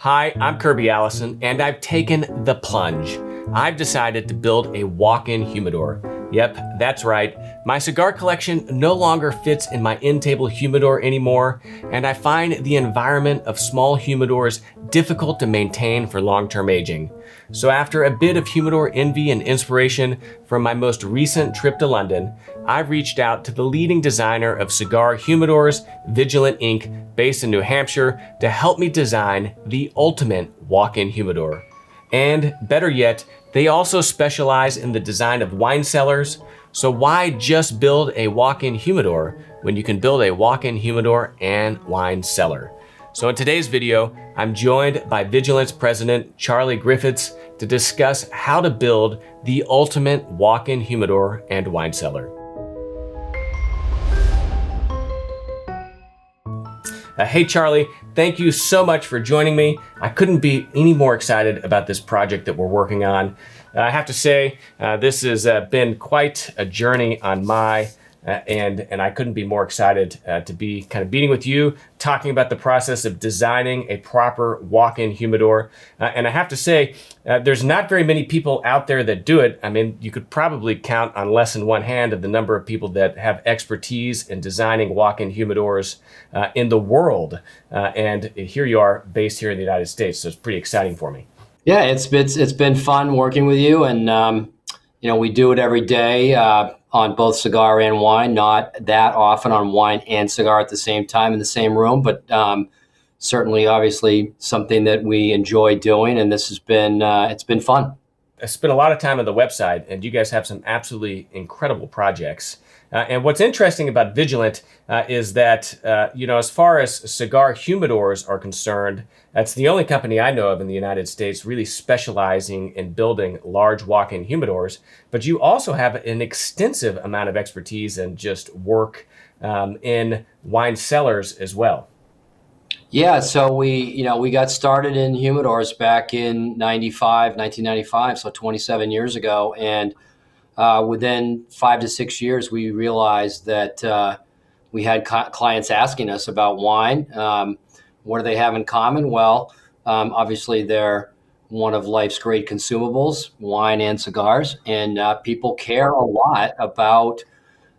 Hi, I'm Kirby Allison, and I've taken the plunge. I've decided to build a walk-in humidor. Yep, that's right. My cigar collection no longer fits in my in-table humidor anymore, and I find the environment of small humidors difficult to maintain for long-term aging. So after a bit of humidor envy and inspiration from my most recent trip to London, I've reached out to the leading designer of cigar humidors, Vigilant Inc, based in New Hampshire, to help me design the ultimate walk-in humidor. And better yet, they also specialize in the design of wine cellars. So why just build a walk-in humidor when you can build a walk-in humidor and wine cellar? So in today's video, I'm joined by Vigilant's president, Charlie Griffiths, to discuss how to build the ultimate walk-in humidor and wine cellar. Hey Charlie, thank you so much for joining me. I couldn't be any more excited about this project that we're working on. I have to say, this has been quite a journey on my and I couldn't be more excited to be kind of meeting with you, talking about the process of designing a proper walk-in humidor. And I have to say, there's not very many people out there that do it. I mean, you could probably count on less than one hand of the number of people that have expertise in designing walk-in humidors in the world. And here you are, based here in the United States, so it's pretty exciting for me. Yeah, it's been fun working with you, and we do it every day on both cigar and wine. Not that often on wine and cigar at the same time in the same room, but certainly, obviously, something that we enjoy doing, and this has been it's been fun. I spent a lot of time on the website, and you guys have some absolutely incredible projects. And what's interesting about Vigilant is that, as far as cigar humidors are concerned, that's the only company I know of in the United States really specializing in building large walk-in humidors. But you also have an extensive amount of expertise and just work in wine cellars as well. Yeah, so we got started in humidors back in 1995, so 27 years ago, and within 5 to 6 years, we realized that we had clients asking us about wine. What do they have in common? Well, obviously, they're one of life's great consumables, wine and cigars, and people care a lot about,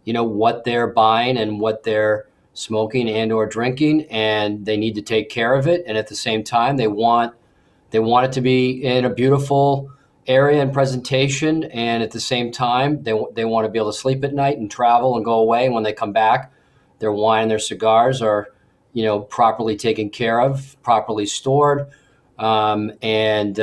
what they're buying and what they're smoking and or drinking, and they need to take care of it. And at the same time, they want it to be in a beautiful area and presentation, and at the same time they want to be able to sleep at night and travel and go away, and when they come back, their wine and their cigars are properly taken care of, properly stored, and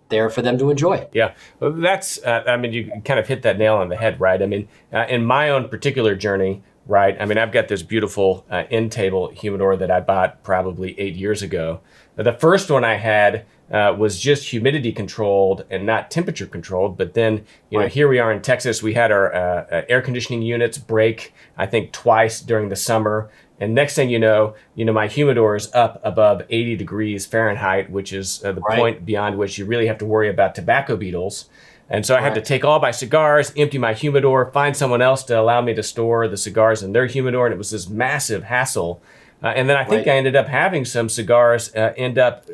there for them to enjoy. Yeah, well, that's you kind of hit that nail on the head, right? I mean, in my own particular journey, right, I mean, I've got this beautiful in-table humidor that I bought probably 8 years ago. The first one I had was just humidity controlled and not temperature controlled. But then, Right. Here we are in Texas. We had our air conditioning units break, I think, twice during the summer. And next thing you know, my humidor is up above 80 degrees Fahrenheit, which is the Right. point beyond which you really have to worry about tobacco beetles. And so I had to Correct. take all my cigars, empty my humidor, find someone else to allow me to store the cigars in their humidor. And it was this massive hassle. And then I think Right. I ended up having some cigars end up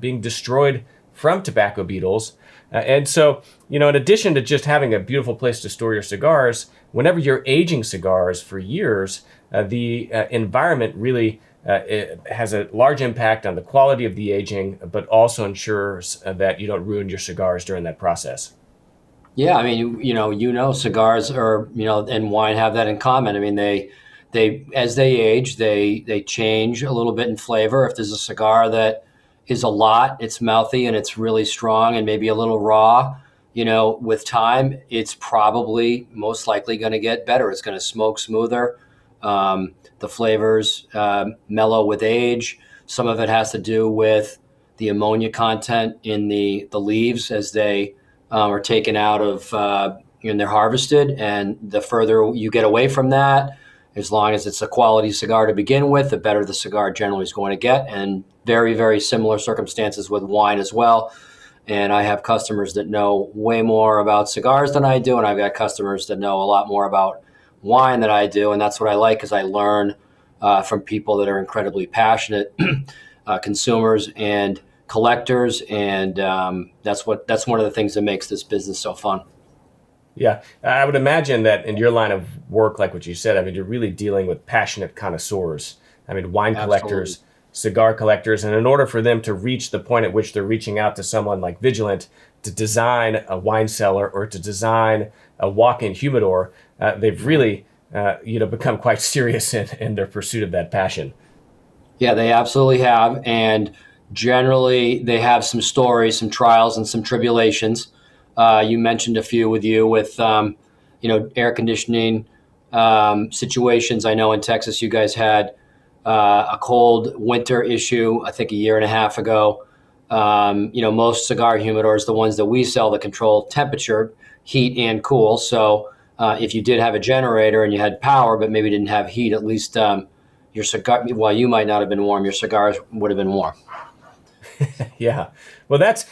being destroyed from tobacco beetles. And so, in addition to just having a beautiful place to store your cigars, whenever you're aging cigars for years, the environment really it has a large impact on the quality of the aging, but also ensures that you don't ruin your cigars during that process. Yeah, I mean, cigars are, and wine have that in common. I mean, they as they age, they change a little bit in flavor. If there's a cigar that is a lot, it's mouthy and it's really strong and maybe a little raw, with time, it's probably most likely going to get better. It's going to smoke smoother. The flavors mellow with age. Some of it has to do with the ammonia content in the leaves as they are taken out of and they're harvested. And the further you get away from that, as long as it's a quality cigar to begin with, the better the cigar generally is going to get. And very, very similar circumstances with wine as well. And I have customers that know way more about cigars than I do, and I've got customers that know a lot more about wine than I do. And that's what I like, because I learn from people that are incredibly passionate consumers and collectors, and that's one of the things that makes this business so fun. Yeah, I would imagine that in your line of work, like what you said, I mean, you're really dealing with passionate connoisseurs. I mean, wine Absolutely. collectors, cigar collectors, and in order for them to reach the point at which they're reaching out to someone like Vigilant to design a wine cellar or to design a walk-in humidor, they've really, become quite serious in their pursuit of that passion. Yeah, they absolutely have. And generally, they have some stories, some trials, and some tribulations. You mentioned a few with air conditioning situations. I know in Texas, you guys had a cold winter issue, I think a year and a half ago. Most cigar humidors, the ones that we sell, that control temperature, heat, and cool. So if you did have a generator and you had power, but maybe didn't have heat, at least your cigar, while you might not have been warm, your cigars would have been warm. Yeah. Well, that's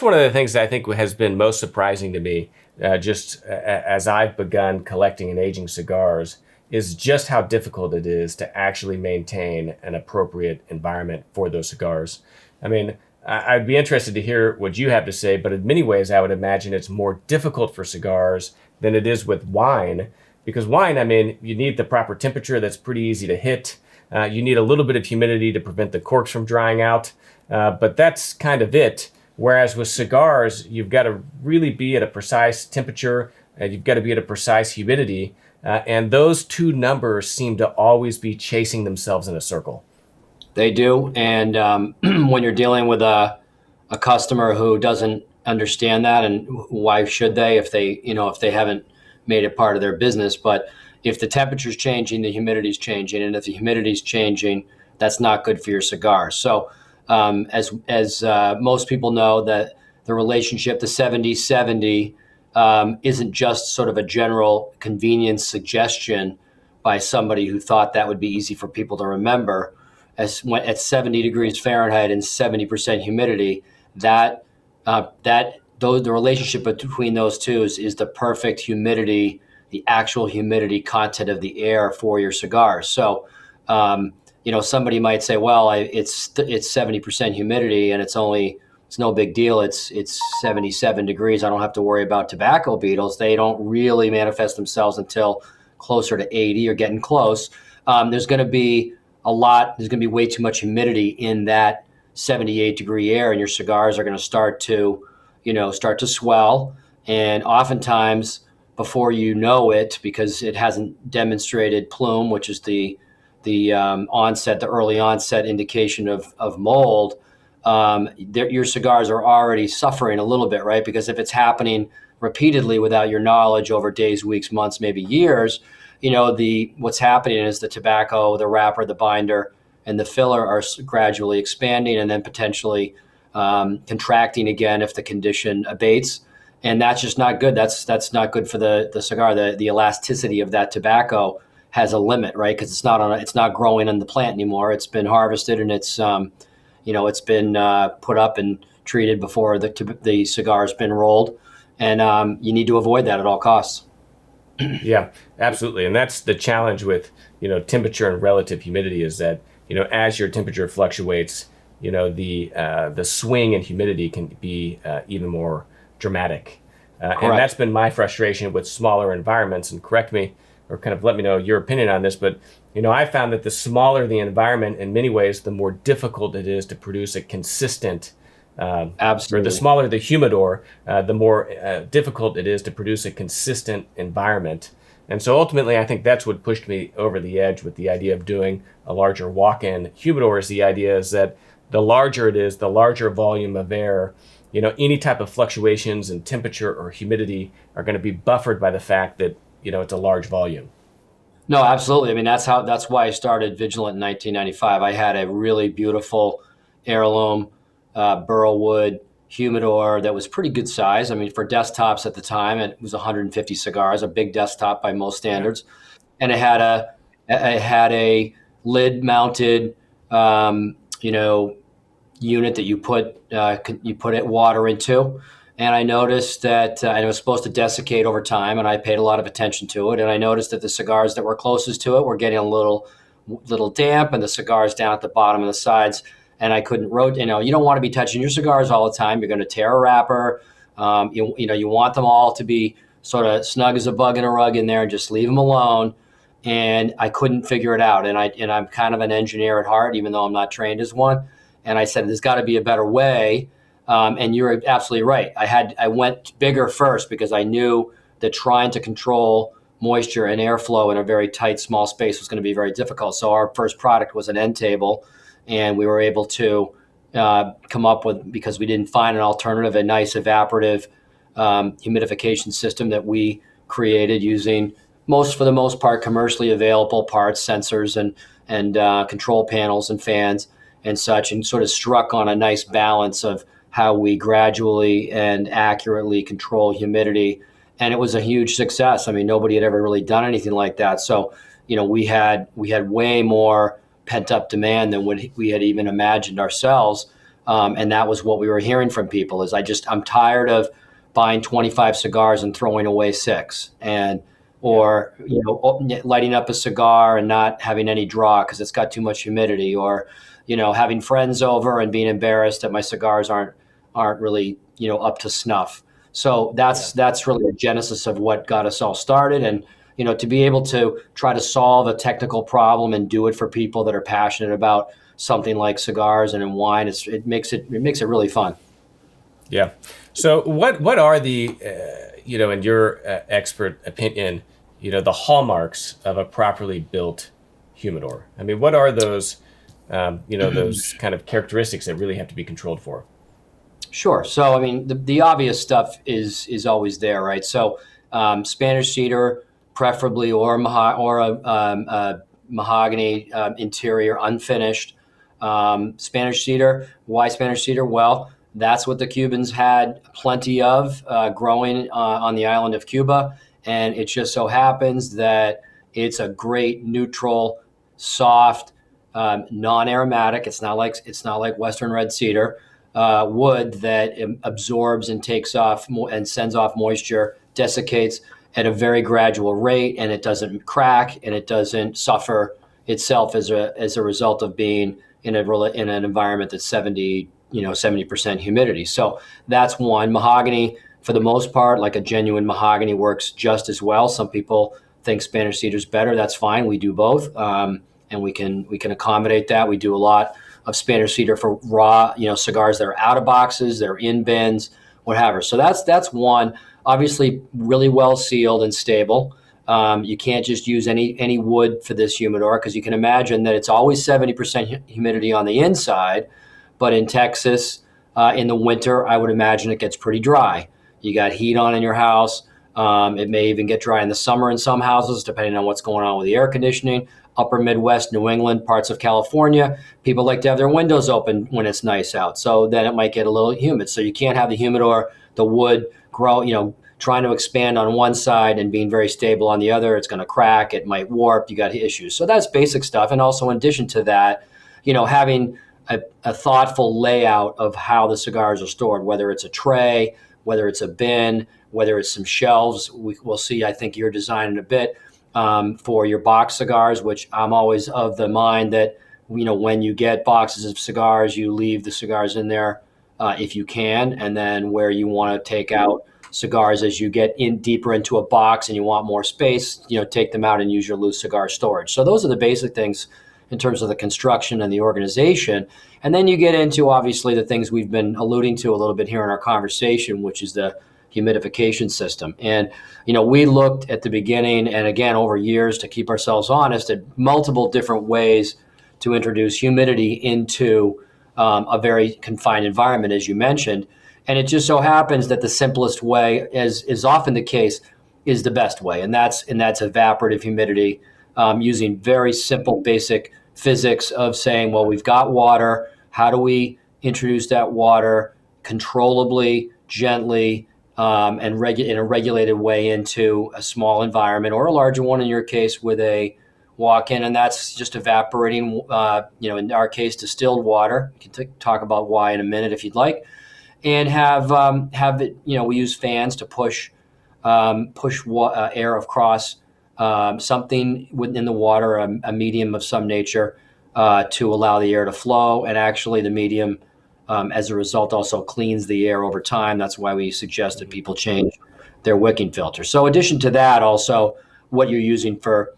one of the things that I think has been most surprising to me, as I've begun collecting and aging cigars, is just how difficult it is to actually maintain an appropriate environment for those cigars. I mean, I'd be interested to hear what you have to say, but in many ways, I would imagine it's more difficult for cigars than it is with wine, because wine, I mean, you need the proper temperature that's pretty easy to hit. You need a little bit of humidity to prevent the corks from drying out. But that's kind of it. Whereas with cigars, you've got to really be at a precise temperature, you've got to be at a precise humidity, and those two numbers seem to always be chasing themselves in a circle. They do. And when you're dealing with a customer who doesn't understand that, and why should they if they haven't made it part of their business? But if the temperature's changing, the humidity's changing, and if the humidity's changing, that's not good for your cigar. So as most people know, that the relationship, the 70-70, isn't just sort of a general convenience suggestion by somebody who thought that would be easy for people to remember. At 70 degrees Fahrenheit and 70% humidity, the relationship between those two is the perfect humidity, the actual humidity content of the air for your cigar. So, somebody might say, well, it's 70% humidity and it's no big deal. It's 77 degrees. I don't have to worry about tobacco beetles. They don't really manifest themselves until closer to 80 or getting close. There's going to be way too much humidity in that 78 degree air, and your cigars are going to start to swell. And oftentimes, before you know it, because it hasn't demonstrated plume, which is the early onset indication of mold, your cigars are already suffering a little bit, right? Because if it's happening repeatedly without your knowledge over days, weeks, months, maybe years, what's happening is the tobacco, the wrapper, the binder, and the filler are gradually expanding and then potentially contracting again if the condition abates. And that's just not good. That's not good for the cigar. The elasticity of that tobacco has a limit, right? Because it's not growing on the plant anymore. It's been harvested and it's been put up and treated before the cigar's been rolled, and you need to avoid that at all costs. Yeah, absolutely. And that's the challenge with, temperature and relative humidity, is that, as your temperature fluctuates, the swing in humidity can be even more dramatic. And that's been my frustration with smaller environments. And correct me, or kind of let me know your opinion on this, but I found that the smaller the environment, in many ways, the more difficult it is to produce a consistent. Absolutely. Or the smaller the humidor, the more difficult it is to produce a consistent environment. And so ultimately, I think that's what pushed me over the edge with the idea of doing a larger walk-in humidor. Is the idea is that the larger it is, the larger volume of air, any type of fluctuations in temperature or humidity are going to be buffered by the fact that it's a large volume. No, absolutely. I mean, that's why I started Vigilant in 1995. I had a really beautiful heirloom burl wood humidor that was pretty good size. I mean, for desktops at the time, it was 150 cigars, a big desktop by most standards, and it had a lid mounted, unit that you put water into. And I noticed that it was supposed to desiccate over time, and I paid a lot of attention to it. And I noticed that the cigars that were closest to it were getting a little damp, and the cigars down at the bottom and the sides and I couldn't rotate. You don't want to be touching your cigars all the time. You're going to tear a wrapper. You want them all to be sort of snug as a bug in a rug in there and just leave them alone. And I couldn't figure it out. And I'm kind of an engineer at heart, even though I'm not trained as one. And I said, there's got to be a better way. And you're absolutely right. I went bigger first because I knew that trying to control moisture and airflow in a very tight, small space was going to be very difficult. So our first product was an end table, and we were able to come up with, because we didn't find an alternative, a nice evaporative humidification system that we created using for the most part, commercially available parts, sensors and control panels and fans and such, and sort of struck on a nice balance of how we gradually and accurately control humidity. And it was a huge success. I mean, nobody had ever really done anything like that. So, we had way more pent up demand than we had even imagined ourselves. And that was what we were hearing from people is I'm tired of buying 25 cigars and throwing away 6 or lighting up a cigar and not having any draw because it's got too much humidity, or having friends over and being embarrassed that my cigars aren't really up to snuff. So that's really the genesis of what got us all started. And to be able to try to solve a technical problem and do it for people that are passionate about something like cigars and in wine, it makes it really fun. Yeah. So what are the in your expert opinion, the hallmarks of a properly built humidor? I mean, what are those those kind of characteristics that really have to be controlled for? Sure. So, I mean, the obvious stuff is always there, right? So, Spanish cedar, preferably, or a mahogany interior, unfinished. Spanish cedar. Why Spanish cedar? Well, that's what the Cubans had plenty of growing on the island of Cuba, and it just so happens that it's a great neutral, soft, non-aromatic. It's not like Western red cedar. Wood that absorbs and takes off and sends off moisture, desiccates at a very gradual rate, and it doesn't crack and it doesn't suffer itself as a result of being in an environment that's 70% humidity. So that's one. Mahogany, for the most part, like a genuine mahogany, works just as well. Some people think Spanish cedar is better. That's fine. We do both, and we can accommodate that. We do a lot of Spanish cedar for raw, cigars that are out of boxes, they're in bins, whatever. So that's one. Obviously, really well sealed and stable. You can't just use any wood for this humidor because you can imagine that it's always 70% humidity on the inside. But in Texas, in the winter, I would imagine it gets pretty dry. You got heat on in your house. It may even get dry in the summer in some houses, depending on what's going on with the air conditioning. Upper Midwest, New England, parts of California, people like to have their windows open when it's nice out. So then it might get a little humid. So you can't have the humidor, the wood grow, trying to expand on one side and being very stable on the other. It's going to crack. It might warp. You got issues. So that's basic stuff. And also in addition to that, having a thoughtful layout of how the cigars are stored, whether it's a tray, whether it's a bin, whether it's some shelves. We'll see, I think, your design in a bit. For your box cigars, which I'm always of the mind that, when you get boxes of cigars, you leave the cigars in there if you can. And then where you want to take out cigars as you get in deeper into a box and you want more space, take them out and use your loose cigar storage. So those are the basic things in terms of the construction and the organization. And then you get into, obviously, the things we've been alluding to a little bit here in our conversation, which is the humidification system. And, we looked at the beginning and again over years, to keep ourselves honest, at multiple different ways to introduce humidity into a very confined environment, as you mentioned. And it just so happens that the simplest way, as is often the case, is the best way. And that's evaporative humidity, using very simple, basic physics of saying, well, we've got water. How do we introduce that water controllably, gently, and in a regulated way into a small environment, or a larger one in your case with a walk-in, and that's just evaporating, in our case, distilled water. We can talk about why in a minute if you'd like, and have it. We use fans to push air across something within the water, a medium of some nature, to allow the air to flow. And actually the medium, as a result, also cleans the air over time. That's why we suggest that people change their wicking filter. So in addition to that, also what you're using for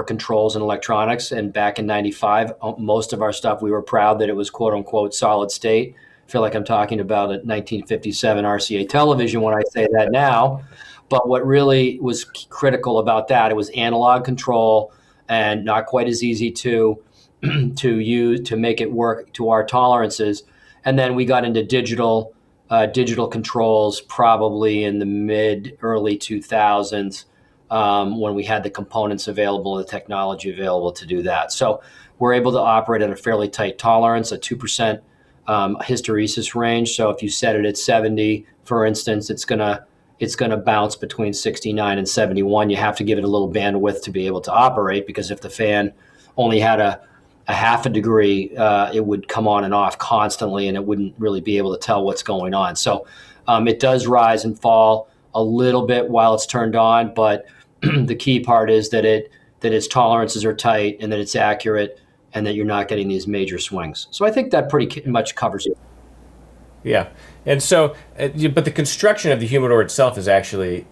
controls and electronics. And back in 95, most of our stuff, we were proud that it was quote unquote solid state. I feel like I'm talking about a 1957 RCA television when I say that now. But what really was critical about that, it was analog control and not quite as easy to use to make it work to our tolerances. And then we got into digital controls probably in the early 2000s. When we had the components available, the technology available to do that. So we're able to operate at a fairly tight tolerance, a 2% hysteresis range. So if you set it at 70, for instance, it's gonna bounce between 69 and 71. You have to give it a little bandwidth to be able to operate, because if the fan only had a half a degree, it would come on and off constantly, and it wouldn't really be able to tell what's going on. So it does rise and fall a little bit while it's turned on, but the key part is that its tolerances are tight and that it's accurate and that you're not getting these major swings. So I think that pretty much covers it. Yeah. And so, but the construction of the humidor itself is actually,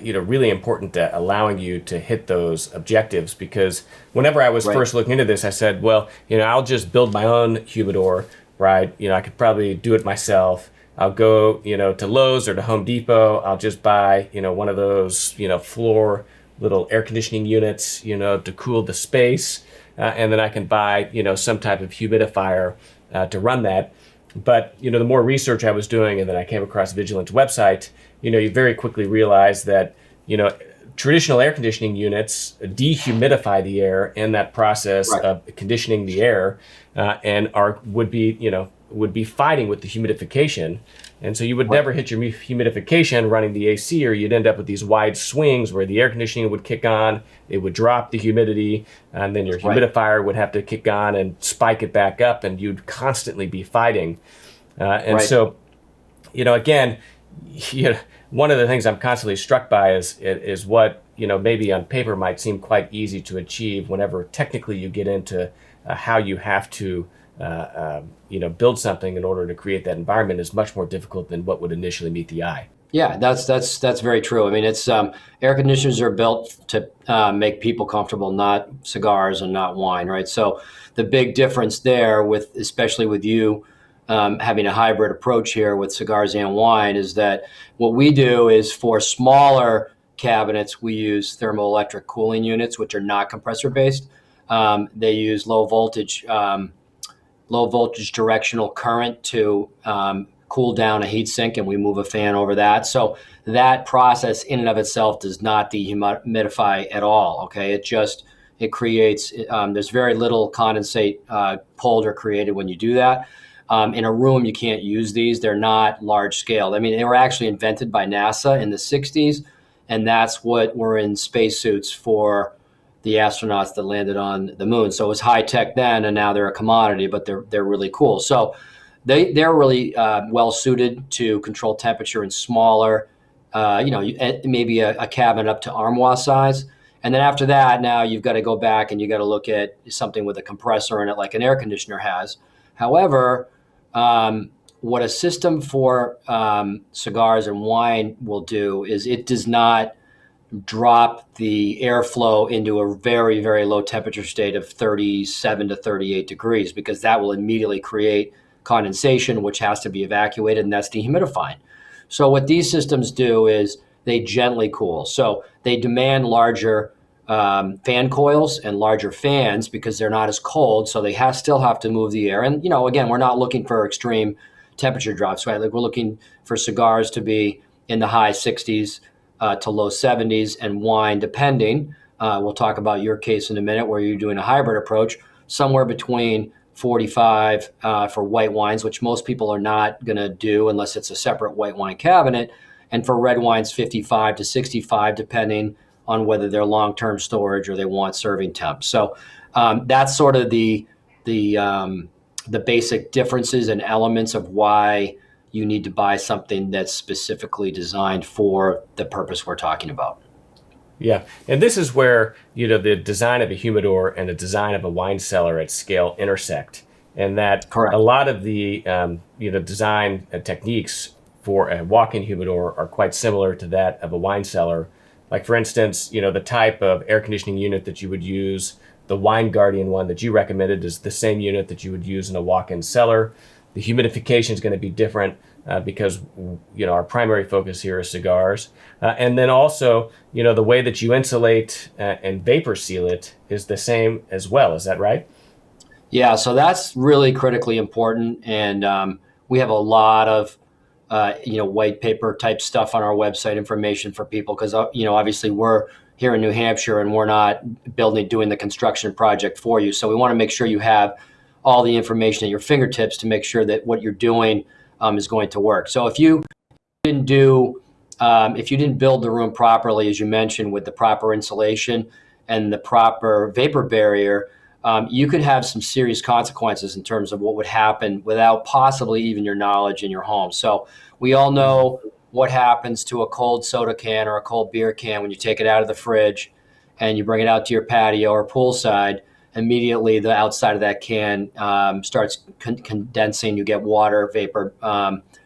really important to allowing you to hit those objectives, because whenever I was first looking into this, I said, well, I'll just build my own humidor, right? I could probably do it myself. I'll go, to Lowe's or to Home Depot. I'll just buy, one of those, floor little air conditioning units, to cool the space. And then I can buy, some type of humidifier to run that. But, the more research I was doing, and then I came across Vigilant's website, you very quickly realize that, traditional air conditioning units dehumidify the air in that process of conditioning the air, and would be fighting with the humidification. And so you would never hit your humidification running the AC, or you'd end up with these wide swings where the air conditioning would kick on, it would drop the humidity, and then your humidifier would have to kick on and spike it back up, and you'd constantly be fighting. So, again, one of the things I'm constantly struck by is what, maybe on paper might seem quite easy to achieve whenever technically you get into how you have to build something in order to create that environment is much more difficult than what would initially meet the eye. Yeah, that's very true. I mean, it's air conditioners are built to make people comfortable, not cigars and not wine, right? So the big difference there, especially with you having a hybrid approach here with cigars and wine, is that what we do is for smaller cabinets, we use thermoelectric cooling units, which are not compressor based. They use low voltage directional current to cool down a heat sink, and we move a fan over that. So that process in and of itself does not dehumidify at all. Okay, it creates. There's very little condensate pulled or created when you do that. In a room, you can't use these. They're not large scale. I mean, they were actually invented by NASA in the 60s, and that's what were in spacesuits for the astronauts that landed on the moon. So it was high tech then, and now they're a commodity, but they're really cool. So they're really well suited to control temperature in smaller, maybe a cabinet up to armoire size. And then after that, now you've got to go back and you got to look at something with a compressor in it, like an air conditioner has. However, what a system for cigars and wine will do is it does not drop the airflow into a very, very low temperature state of 37 to 38 degrees, because that will immediately create condensation, which has to be evacuated, and that's dehumidifying. So what these systems do is they gently cool. So they demand larger fan coils and larger fans because they're not as cold, so they still have to move the air. And, again, we're not looking for extreme temperature drops, right? Like, we're looking for cigars to be in the high 60s to low 70s, and wine, depending. We'll talk about your case in a minute where you're doing a hybrid approach, somewhere between 45 for white wines, which most people are not going to do unless it's a separate white wine cabinet, and for red wines, 55 to 65, depending on whether they're long-term storage or they want serving temps. So that's sort of the basic differences and elements of why you need to buy something that's specifically designed for the purpose we're talking about. Yeah, and this is where the design of a humidor and the design of a wine cellar at scale intersect, and that a Correct. lot of the design techniques for a walk-in humidor are quite similar to that of a wine cellar. Like for instance, the type of air conditioning unit that you would use, the Wine Guardian one that you recommended is the same unit that you would use in a walk-in cellar. The humidification is going to be different because our primary focus here is cigars, and then also the way that you insulate and vapor seal it is the same as well. Is that right? Yeah, so that's really critically important, and we have a lot of white paper type stuff on our website, information for people, because obviously we're here in New Hampshire and we're not doing the construction project for you. So we want to make sure you have all the information at your fingertips to make sure that what you're doing is going to work. So didn't do, if you didn't build the room properly, as you mentioned, with the proper insulation and the proper vapor barrier, you could have some serious consequences in terms of what would happen without possibly even your knowledge in your home. So we all know what happens to a cold soda can or a cold beer can when you take it out of the fridge and you bring it out to your patio or poolside. Immediately, the outside of that can starts condensing. You get water vapor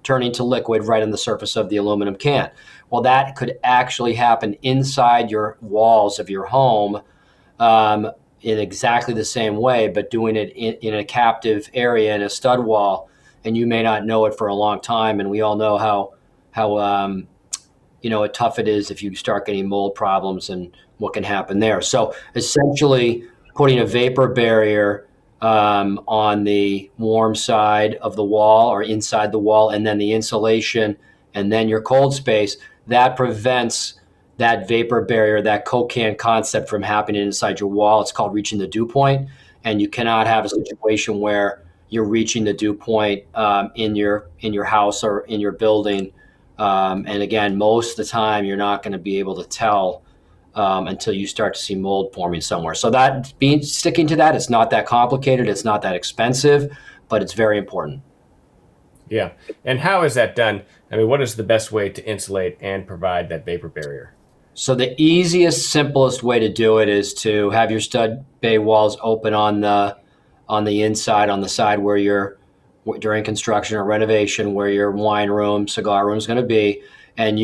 turning to liquid right on the surface of the aluminum can. Well, that could actually happen inside your walls of your home in exactly the same way, but doing it in a captive area in a stud wall, and you may not know it for a long time. And we all know how tough it is if you start getting mold problems and what can happen there. So essentially, putting a vapor barrier on the warm side of the wall or inside the wall, and then the insulation, and then your cold space, that prevents that vapor barrier, that Coke can concept from happening inside your wall. It's called reaching the dew point, and you cannot have a situation where you're reaching the dew point in your house or in your building. And again, most of the time, you're not going to be able to tell until you start to see mold forming somewhere. So sticking to that, it's not that complicated, it's not that expensive, but it's very important. Yeah. And how is that done? I mean, what is the best way to insulate and provide that vapor barrier? So the easiest, simplest way to do it is to have your stud bay walls open on the inside, on the side where during construction or renovation, where your wine room, cigar room is going to be, and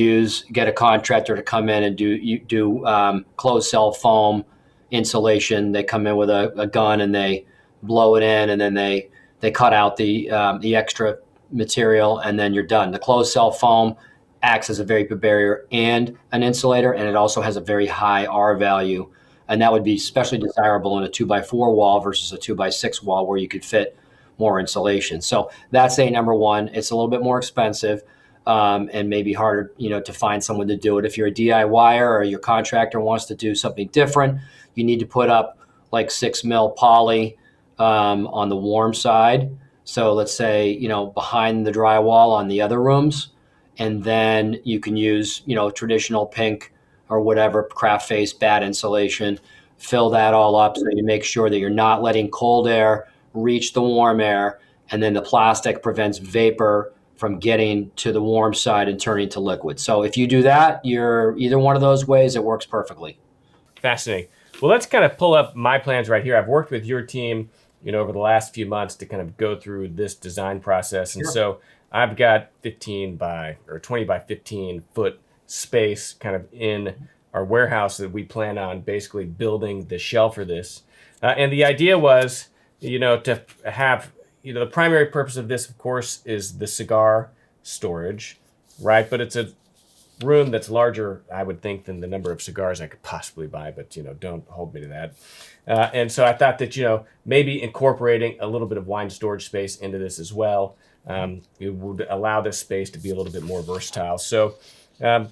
get a contractor to come in and do closed cell foam insulation. They come in with a gun and they blow it in, and then they cut out the extra material, and then you're done. The closed cell foam acts as a vapor barrier and an insulator, and it also has a very high R value, and that would be especially desirable in a 2x4 wall versus a 2x6 wall where you could fit more insulation. So that's number one. It's a little bit more expensive and maybe harder, to find someone to do it. If you're a DIYer or your contractor wants to do something different, you need to put up like 6 mil poly on the warm side. So let's say, behind the drywall on the other rooms, and then you can use, traditional pink or whatever craft face bat insulation, fill that all up so you make sure that you're not letting cold air reach the warm air, and then the plastic prevents vapor from getting to the warm side and turning to liquid. So if you do that, you're either one of those ways, it works perfectly. Fascinating. Well, let's kind of pull up my plans right here. I've worked with your team, over the last few months to kind of go through this design process. And Sure. So I've got 20 by 15 foot space kind of in our warehouse that we plan on basically building the shell for this. And the idea was, to have, the primary purpose of this, of course, is the cigar storage, right? But it's a room that's larger, I would think, than the number of cigars I could possibly buy, but, don't hold me to that. And so I thought that, maybe incorporating a little bit of wine storage space into this as well, it would allow this space to be a little bit more versatile. So kind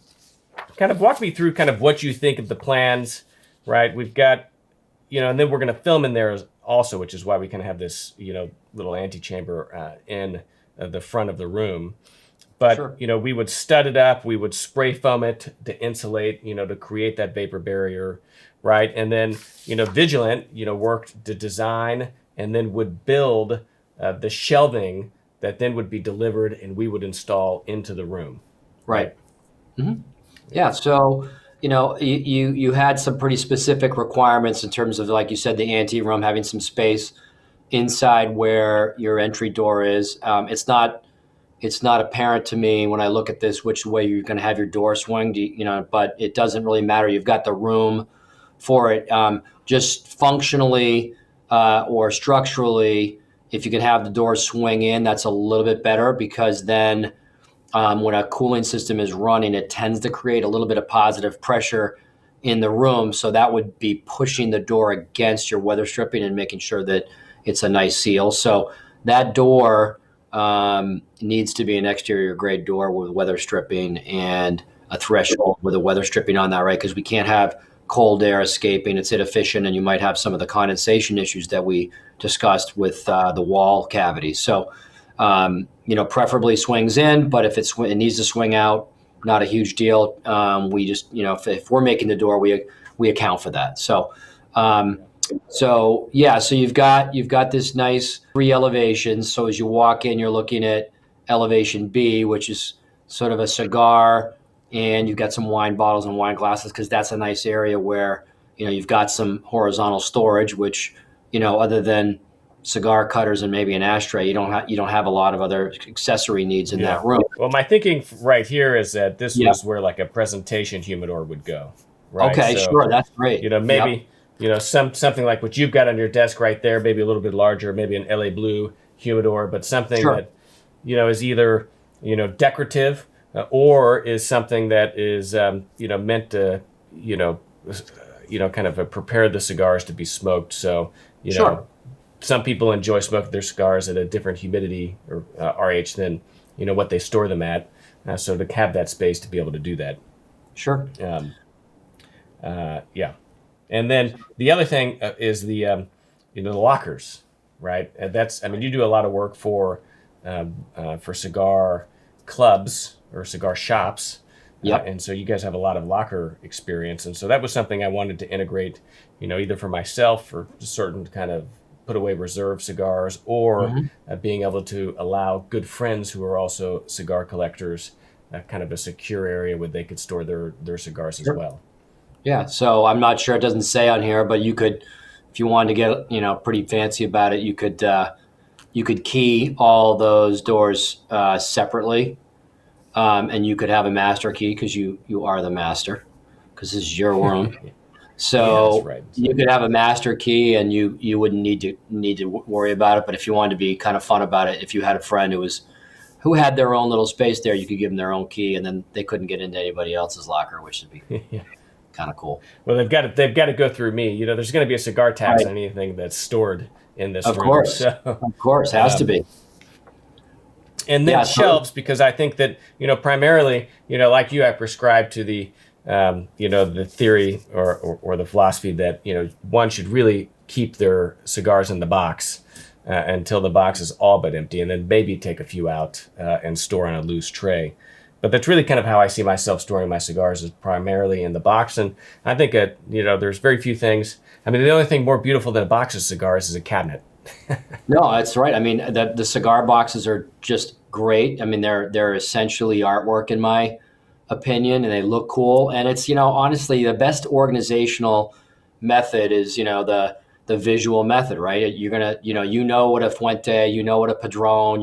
of walk me through kind of what you think of the plans, right? We've got, and then we're going to film in there also, which is why we kind of have this, little antechamber in the front of the room. But, Sure. We would stud it up, we would spray foam it to insulate, to create that vapor barrier, right? And then, Vigilant, worked to design and then would build the shelving that then would be delivered and we would install into the room. Right. Mm-hmm. Yeah. So, you had some pretty specific requirements in terms of, like you said, the ante room, having some space inside where your entry door is. It's not apparent to me when I look at this which way you're going to have your door swing. But it doesn't really matter. You've got the room for it. Just functionally or structurally, if you can have the door swing in, that's a little bit better, because then when a cooling system is running, it tends to create a little bit of positive pressure in the room. So that would be pushing the door against your weather stripping and making sure that it's a nice seal. So that door needs to be an exterior grade door with weather stripping and a threshold with a weather stripping on that, right? Because we can't have cold air escaping. It's inefficient, and you might have some of the condensation issues that we discussed with the wall cavities. So, preferably swings in, but if it needs to swing out, not a huge deal. We just, if we're making the door, we account for that. So you've got this nice 3 elevations. So as you walk in, you're looking at elevation B, which is sort of a cigar, and you've got some wine bottles and wine glasses, because that's a nice area where, you've got some horizontal storage, which, other than cigar cutters and maybe an ashtray, you don't have a lot of other accessory needs in that room. Well, my thinking right here is that this was where like a presentation humidor would go. Right? Okay, so, sure, that's great. Maybe something like what you've got on your desk right there, maybe a little bit larger, maybe an LA Blue humidor, but something that is either decorative or is something that is meant to kind of prepare the cigars to be smoked. So some people enjoy smoking their cigars at a different humidity or RH than what they store them at. So to have that space to be able to do that. Sure. And then the other thing is the lockers, right? And you do a lot of work for cigar clubs or cigar shops. And so you guys have a lot of locker experience. And so that was something I wanted to integrate, either for myself or certain kind of put away reserve cigars, or being able to allow good friends who are also cigar collectors kind of a secure area where they could store their cigars as well. Yeah, so I'm not sure, it doesn't say on here, but you could, if you wanted to get pretty fancy about it, you could key all those doors separately, and you could have a master key, because you are the master, because this is your room. So that's right. You could have a master key, and you wouldn't need to worry about it. But if you wanted to be kind of fun about it, if you had a friend who had their own little space there, you could give them their own key, and then they couldn't get into anybody else's locker, which would be kind of cool. Well, they've got to go through me. There's going to be a cigar tax on anything that's stored in this room. Of course, has to be. And then shelves, because I think that primarily, like you, I prescribe to the the theory or the philosophy that one should really keep their cigars in the box until the box is all but empty, and then maybe take a few out and store on a loose tray. But that's really kind of how I see myself storing my cigars, is primarily in the box. And I think there's very few things. The only thing more beautiful than a box of cigars is a cabinet. No, that's right. The cigar boxes are just great. They're essentially artwork in my opinion, and they look cool. And it's, honestly, the best organizational method is, the visual method, right? You're gonna, what a Fuente, what a Padron,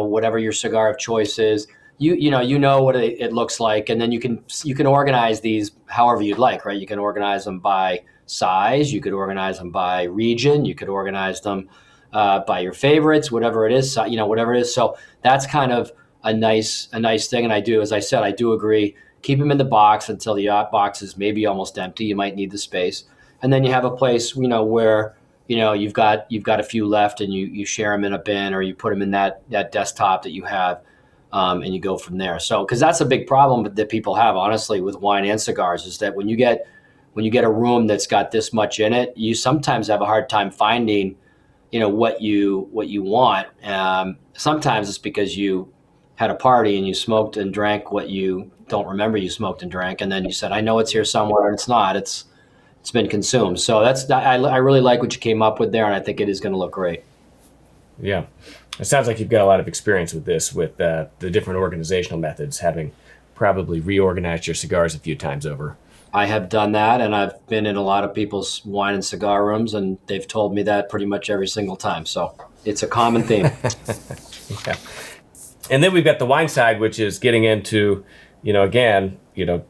whatever your cigar of choice is, what it looks like, and then you can organize these however you'd like, right? You can organize them by size, you could organize them by region, you could organize them by your favorites, whatever it is, whatever it is. So that's kind of a nice thing. And I do agree, keep them in the box until the box is maybe almost empty. You might need the space, and then you have a place, where you've got a few left, and you share them in a bin, or you put them in that desktop that you have, and you go from there. So, because that's a big problem that people have, honestly, with wine and cigars, is that when you get a room that's got this much in it, you sometimes have a hard time finding, what you want. Sometimes it's because you had a party and you smoked and drank what you don't remember you smoked and drank, and then you said, I know it's here somewhere, and it's not. It's been consumed. So I really like what you came up with there, and I think it is going to look great. Yeah. It sounds like you've got a lot of experience with this, with the different organizational methods, having probably reorganized your cigars a few times over. I have done that, and I've been in a lot of people's wine and cigar rooms, and they've told me that pretty much every single time. So it's a common theme. Yeah. And then we've got the wine side, which is getting into, again,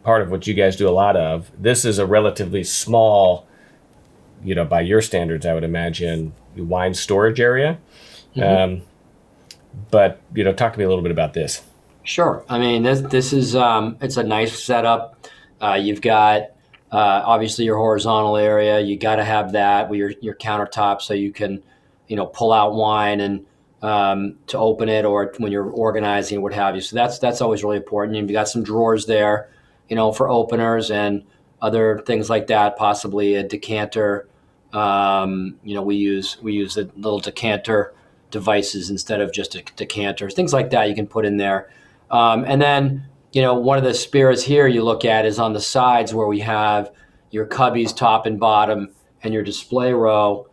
part of what you guys do a lot of. This is a relatively small, by your standards, I would imagine, wine storage area. Mm-hmm. But, talk to me a little bit about this. Sure. I mean, this is, it's a nice setup. You've got, obviously your horizontal area. You got to have that with your countertop so you can, pull out wine and, to open it, or when you're organizing, what have you. So that's always really important. You've got some drawers there, for openers and other things like that, possibly a decanter. We use the little decanter devices instead of just a decanter, things like that you can put in there. And then, one of the spirits here you look at is on the sides where we have your cubbies, top and bottom, and your display row.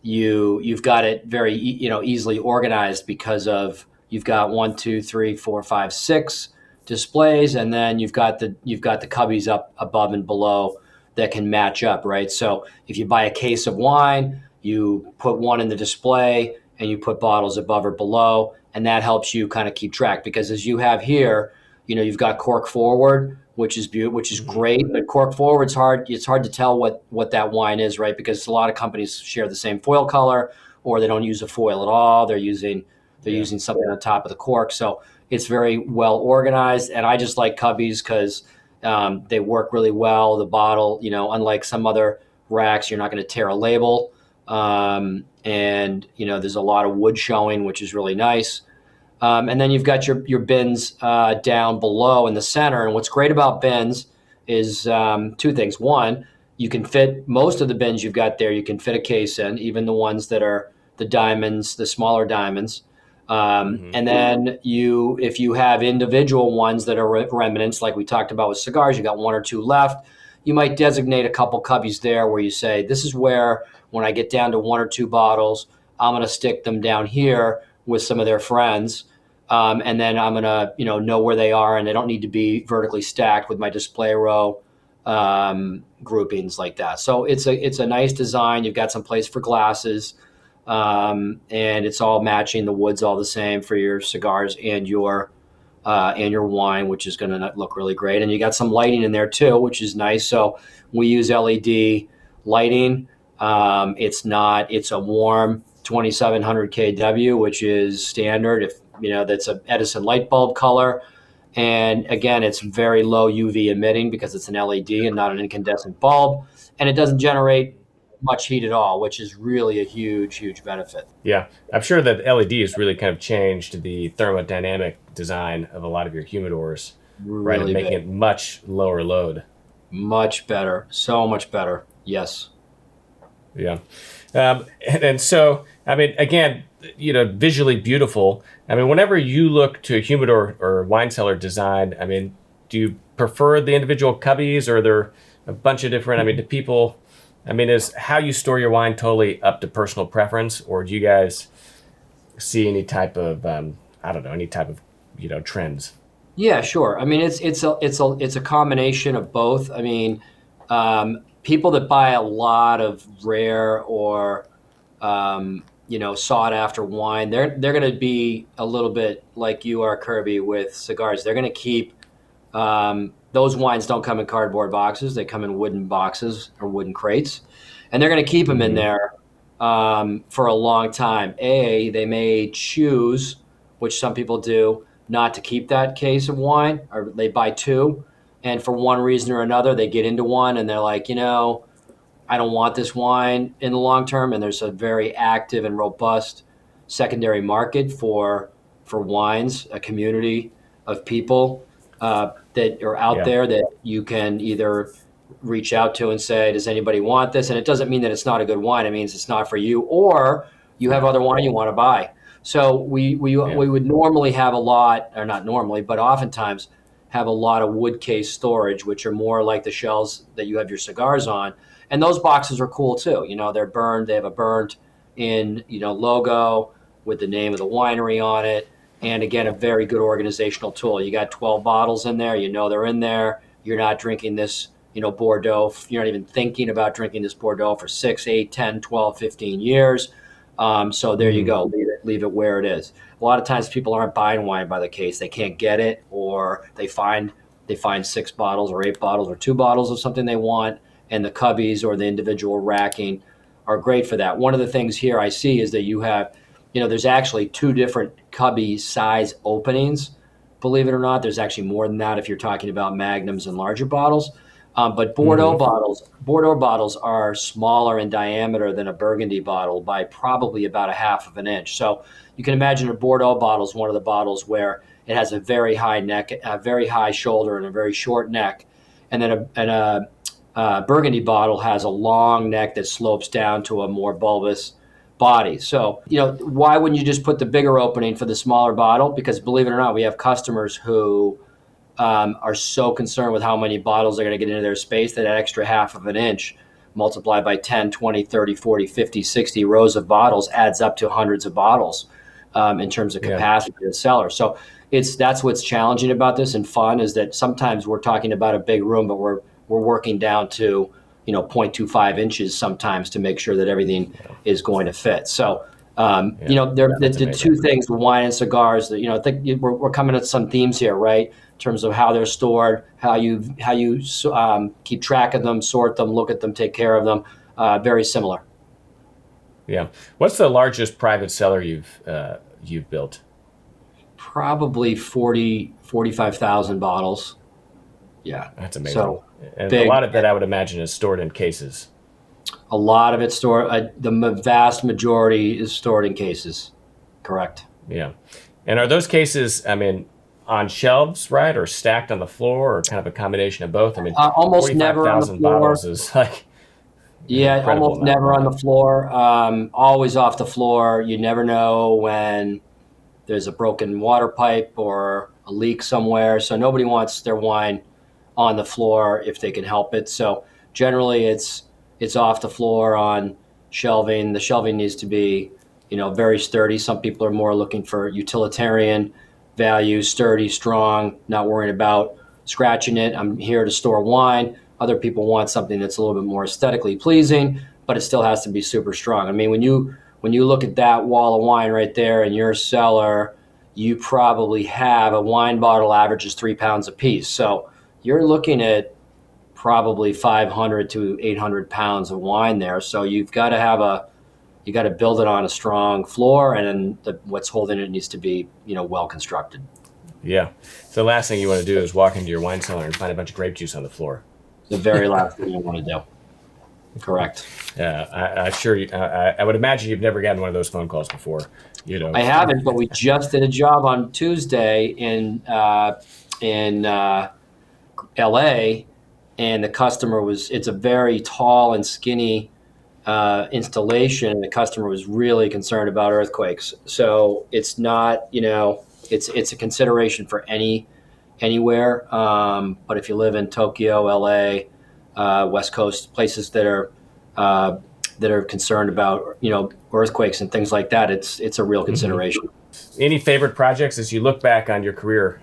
You've got it very, easily organized because of you've got 1, 2, 3, 4, 5, 6 displays, and then you've got the cubbies up above and below that can match up, right? So if you buy a case of wine, you put one in the display and you put bottles above or below, and that helps you kind of keep track, because as you have here, you've got cork forward, which is great, but cork forward, it's hard to tell what that wine is, right? Because a lot of companies share the same foil color, or they don't use a foil at all. They're using something on top of the cork. So it's very well organized, and I just like cubbies because they work really well. The bottle, unlike some other racks, you're not going to tear a label. And there's a lot of wood showing, which is really nice. And then you've got your bins down below in the center. And what's great about bins is two things. One, you can fit most of the bins you've got there. You can fit a case in, even the ones that are the diamonds, the smaller diamonds. And then if you have individual ones that are remnants, like we talked about with cigars, you got 1 or 2 left, you might designate a couple cubbies there where you say, this is where, when I get down to 1 or 2 bottles, I'm going to stick them down here with some of their friends. And then I'm going to, know where they are, and they don't need to be vertically stacked with my display row groupings like that. So it's a nice design. You've got some place for glasses, and it's all matching. The wood's all the same for your cigars and your wine, which is going to look really great. And you got some lighting in there too, which is nice. So we use LED lighting. It's a warm 2700 kW, which is standard. That's an Edison light bulb color. And again, it's very low UV emitting because it's an LED and not an incandescent bulb. And it doesn't generate much heat at all, which is really a huge, huge benefit. Yeah, I'm sure that LED has really kind of changed the thermodynamic design of a lot of your humidors, right? And making it much lower load. Much better. So much better. Yes. Yeah. And so, I mean, again, visually beautiful. I mean, whenever you look to a humidor or wine cellar design, I mean, do you prefer the individual cubbies, or are there a bunch of different, is how you store your wine totally up to personal preference, or do you guys see any type of, trends? Yeah, sure. I mean, it's a combination of both. I mean, people that buy a lot of rare or sought after wine, they're going to be a little bit like you are, Kirby, with cigars. They're going to keep those wines don't come in cardboard boxes. They come in wooden boxes or wooden crates, and they're going to keep them in there for a long time. They may choose, which some people do, not to keep that case of wine, or they buy 2. And for one reason or another, they get into one and they're like, I don't want this wine in the long term. And there's a very active and robust secondary market for wines, a community of people that are out there that you can either reach out to and say, does anybody want this? And it doesn't mean that it's not a good wine. It means it's not for you, or you have other wine you want to buy. So we would normally have a lot, or not normally, but oftentimes have a lot of wood case storage, which are more like the shells that you have your cigars on. And those boxes are cool too. They're burned. They have a burned in, logo with the name of the winery on it. And again, a very good organizational tool. You got 12 bottles in there, you know they're in there. You're not drinking this, Bordeaux. You're not even thinking about drinking this Bordeaux for 6, 8, 10, 12, 15 years. So there you go. Leave it where it is. A lot of times people aren't buying wine by the case. They can't get it, or they find 6 bottles or 8 bottles or 2 bottles of something they want, and the cubbies or the individual racking are great for that. One of the things here I see is that you have, there's actually 2 different cubby size openings. Believe it or not, there's actually more than that if you're talking about magnums and larger bottles. But Bordeaux bottles are smaller in diameter than a Burgundy bottle by probably about a half of an inch. So you can imagine a Bordeaux bottle is one of the bottles where it has a very high neck, a very high shoulder, and a very short neck. And then a Burgundy bottle has a long neck that slopes down to a more bulbous body. So, why wouldn't you just put the bigger opening for the smaller bottle? Because believe it or not, we have customers who are so concerned with how many bottles they're going to get into their space that extra half of an inch multiplied by 10, 20, 30, 40, 50, 60 rows of bottles adds up to hundreds of bottles in terms of capacity of the cellar. So that's what's challenging about this and fun, is that sometimes we're talking about a big room, but we're working down to 0.25 inches sometimes to make sure that everything is going to fit. So the 2 things, wine and cigars, that I think we're coming at some themes here, right? In terms of how they're stored, how you keep track of them, sort them, look at them, take care of them. Very similar. Yeah. What's the largest private cellar you've built? Probably 45,000 bottles. Yeah. That's amazing. So and big. A lot of that, I would imagine, is stored in cases. A lot of it's stored. The vast majority is stored in cases. Correct. Yeah. And are those cases, on shelves, right, or stacked on the floor, or kind of a combination of both? Almost never on the floor. Bottles is like almost never on the floor. Always off the floor. You never know when there's a broken water pipe or a leak somewhere. So nobody wants their wine on the floor if they can help it. So generally, it's off the floor on shelving. The shelving needs to be, very sturdy. Some people are more looking for utilitarian value, sturdy, strong, not worrying about scratching it. I'm here to store wine. Other people want something that's a little bit more aesthetically pleasing, but it still has to be super strong. When you look at that wall of wine right there in your cellar, you probably have a wine bottle averages 3 pounds a piece. So you're looking at probably 500 to 800 pounds of wine there. So you've got to build it on a strong floor, and then what's holding it needs to be, well constructed. Yeah. So the last thing you want to do is walk into your wine cellar and find a bunch of grape juice on the floor. The very last thing you want to do. Correct. Yeah, I would imagine you've never gotten one of those phone calls before. I haven't, but we just did a job on Tuesday in LA, and the customer it's a very tall and skinny installation, and the customer was really concerned about earthquakes. So it's not, it's a consideration for anywhere. But if you live in Tokyo, LA, West Coast, places that are concerned about, earthquakes and things like that, it's a real consideration. Mm-hmm. Any favorite projects as you look back on your career?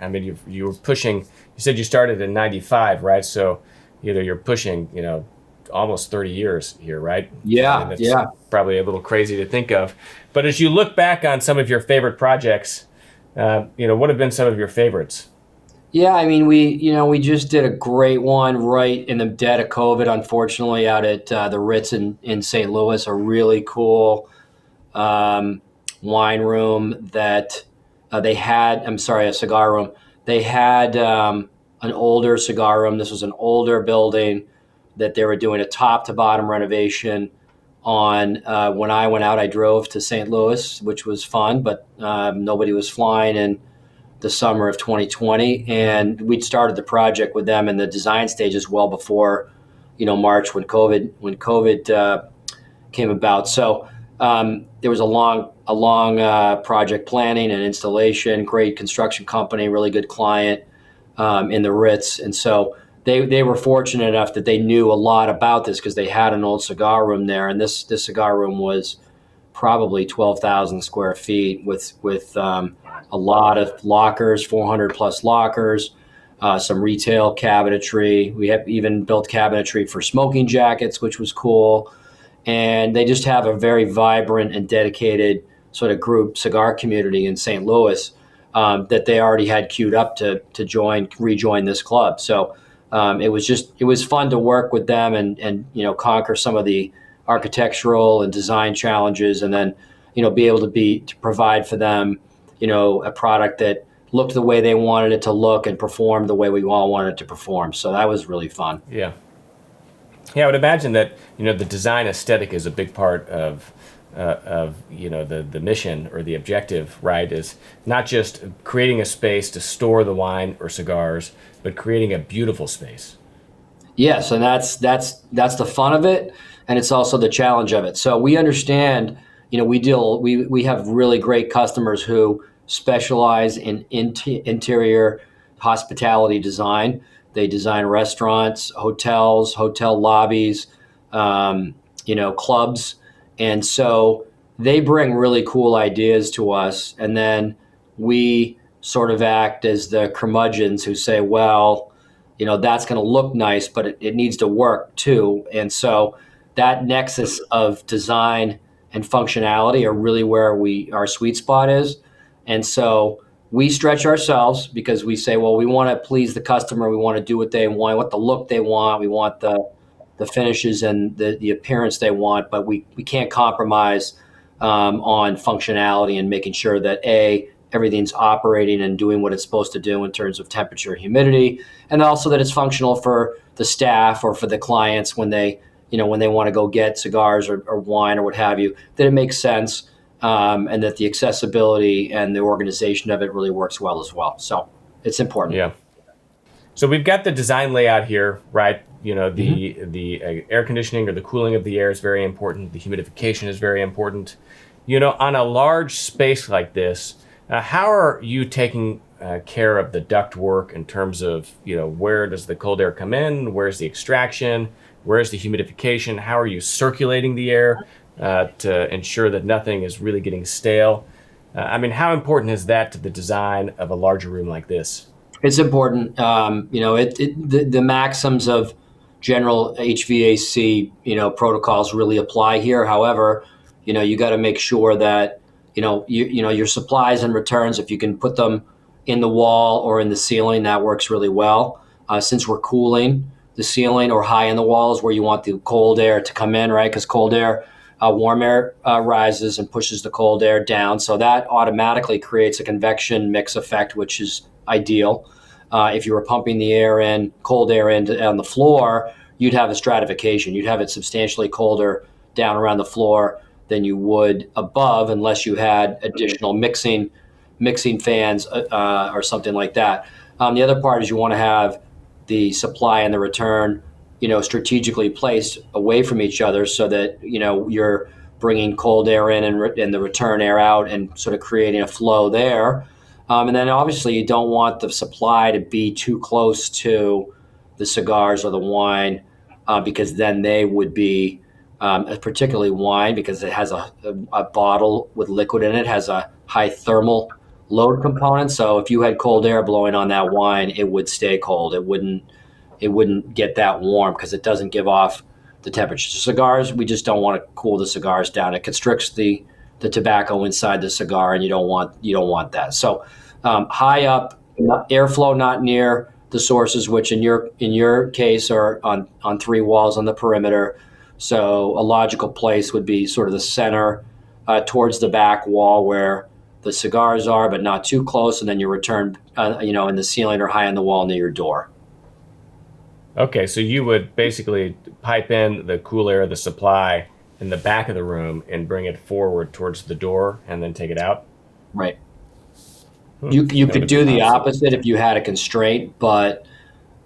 You were pushing. You said you started in '95, right? So, you're pushing, almost 30 years here, right? Yeah, yeah. Probably a little crazy to think of. But as you look back on some of your favorite projects, what have been some of your favorites? Yeah, we just did a great one right in the dead of COVID, unfortunately, out at the Ritz in St. Louis, a really cool wine room that they had. A cigar room. They had an older cigar room. This was an older building that they were doing a top to bottom renovation on. When I went out, I drove to St. Louis, which was fun, but nobody was flying in the summer of 2020. And we'd started the project with them in the design stages well before, March when COVID came about. So there was a long project planning and installation, great construction company, really good client in the Ritz. And so they were fortunate enough that they knew a lot about this because they had an old cigar room there. And this cigar room was probably 12,000 square feet with a lot of lockers, 400 plus lockers, some retail cabinetry. We have even built cabinetry for smoking jackets, which was cool. And they just have a very vibrant and dedicated sort of group cigar community in St. Louis that they already had queued up to rejoin this club. So it was fun to work with them and conquer some of the architectural and design challenges, and then be able to provide for them a product that looked the way they wanted it to look and performed the way we all wanted it to perform. So that was really fun. Yeah, I would imagine that the design aesthetic is a big part of the mission or the objective, right? Is not just creating a space to store the wine or cigars, but creating a beautiful space. Yes, and that's the fun of it, and it's also the challenge of it. So we understand, we have really great customers who specialize in interior hospitality design. They design restaurants, hotels, hotel lobbies, clubs. And so they bring really cool ideas to us. And then we sort of act as the curmudgeons who say, well, that's going to look nice, but it needs to work too. And so that nexus of design and functionality are really where our sweet spot is. And so we stretch ourselves because we say, well, we want to please the customer. We want to do what they want, the look they want. We want the finishes and the appearance they want, but we can't compromise on functionality and making sure that everything's operating and doing what it's supposed to do in terms of temperature and humidity, and also that it's functional for the staff or for the clients when they want to go get cigars or wine or what have you, that it makes sense. And that the accessibility and the organization of it really works well as well. So it's important. Yeah. So we've got the design layout here, right? The air conditioning or the cooling of the air is very important. The humidification is very important. On a large space like this, how are you taking care of the duct work in terms of, where does the cold air come in? Where's the extraction? Where's the humidification? How are you circulating the air to ensure that nothing is really getting stale? How important is that to the design of a larger room like this? It's important. The maxims of general HVAC, protocols really apply here. However, you got to make sure that, your supplies and returns, if you can put them in the wall or in the ceiling, that works really well. Since we're cooling, the ceiling or high in the walls where you want the cold air to come in, right? Because warm air rises and pushes the cold air down. So that automatically creates a convection mix effect, which is ideal. If you were pumping the cold air on the floor, you'd have a stratification. You'd have it substantially colder down around the floor than you would above, unless you had additional mixing fans or something like that. The other part is you want to have the supply and the return, strategically placed away from each other so that, you're bringing cold air in and the return air out and sort of creating a flow there. And then obviously you don't want the supply to be too close to the cigars or the wine because then they would be, particularly wine, because it has a bottle with liquid in it, has a high thermal load component. So if you had cold air blowing on that wine, it would stay cold. It wouldn't get that warm because it doesn't give off the temperature. So cigars, we just don't want to cool the cigars down. It constricts the tobacco inside the cigar, and you don't want that. So high up, airflow not near the sources, which in your case are on three walls on the perimeter. So a logical place would be sort of the center towards the back wall where the cigars are, but not too close, and then you return, in the ceiling or high on the wall near your door. Okay, so you would basically pipe in the cool air, the supply, in the back of the room and bring it forward towards the door and then take it out? Right. You could do the opposite if you had a constraint, but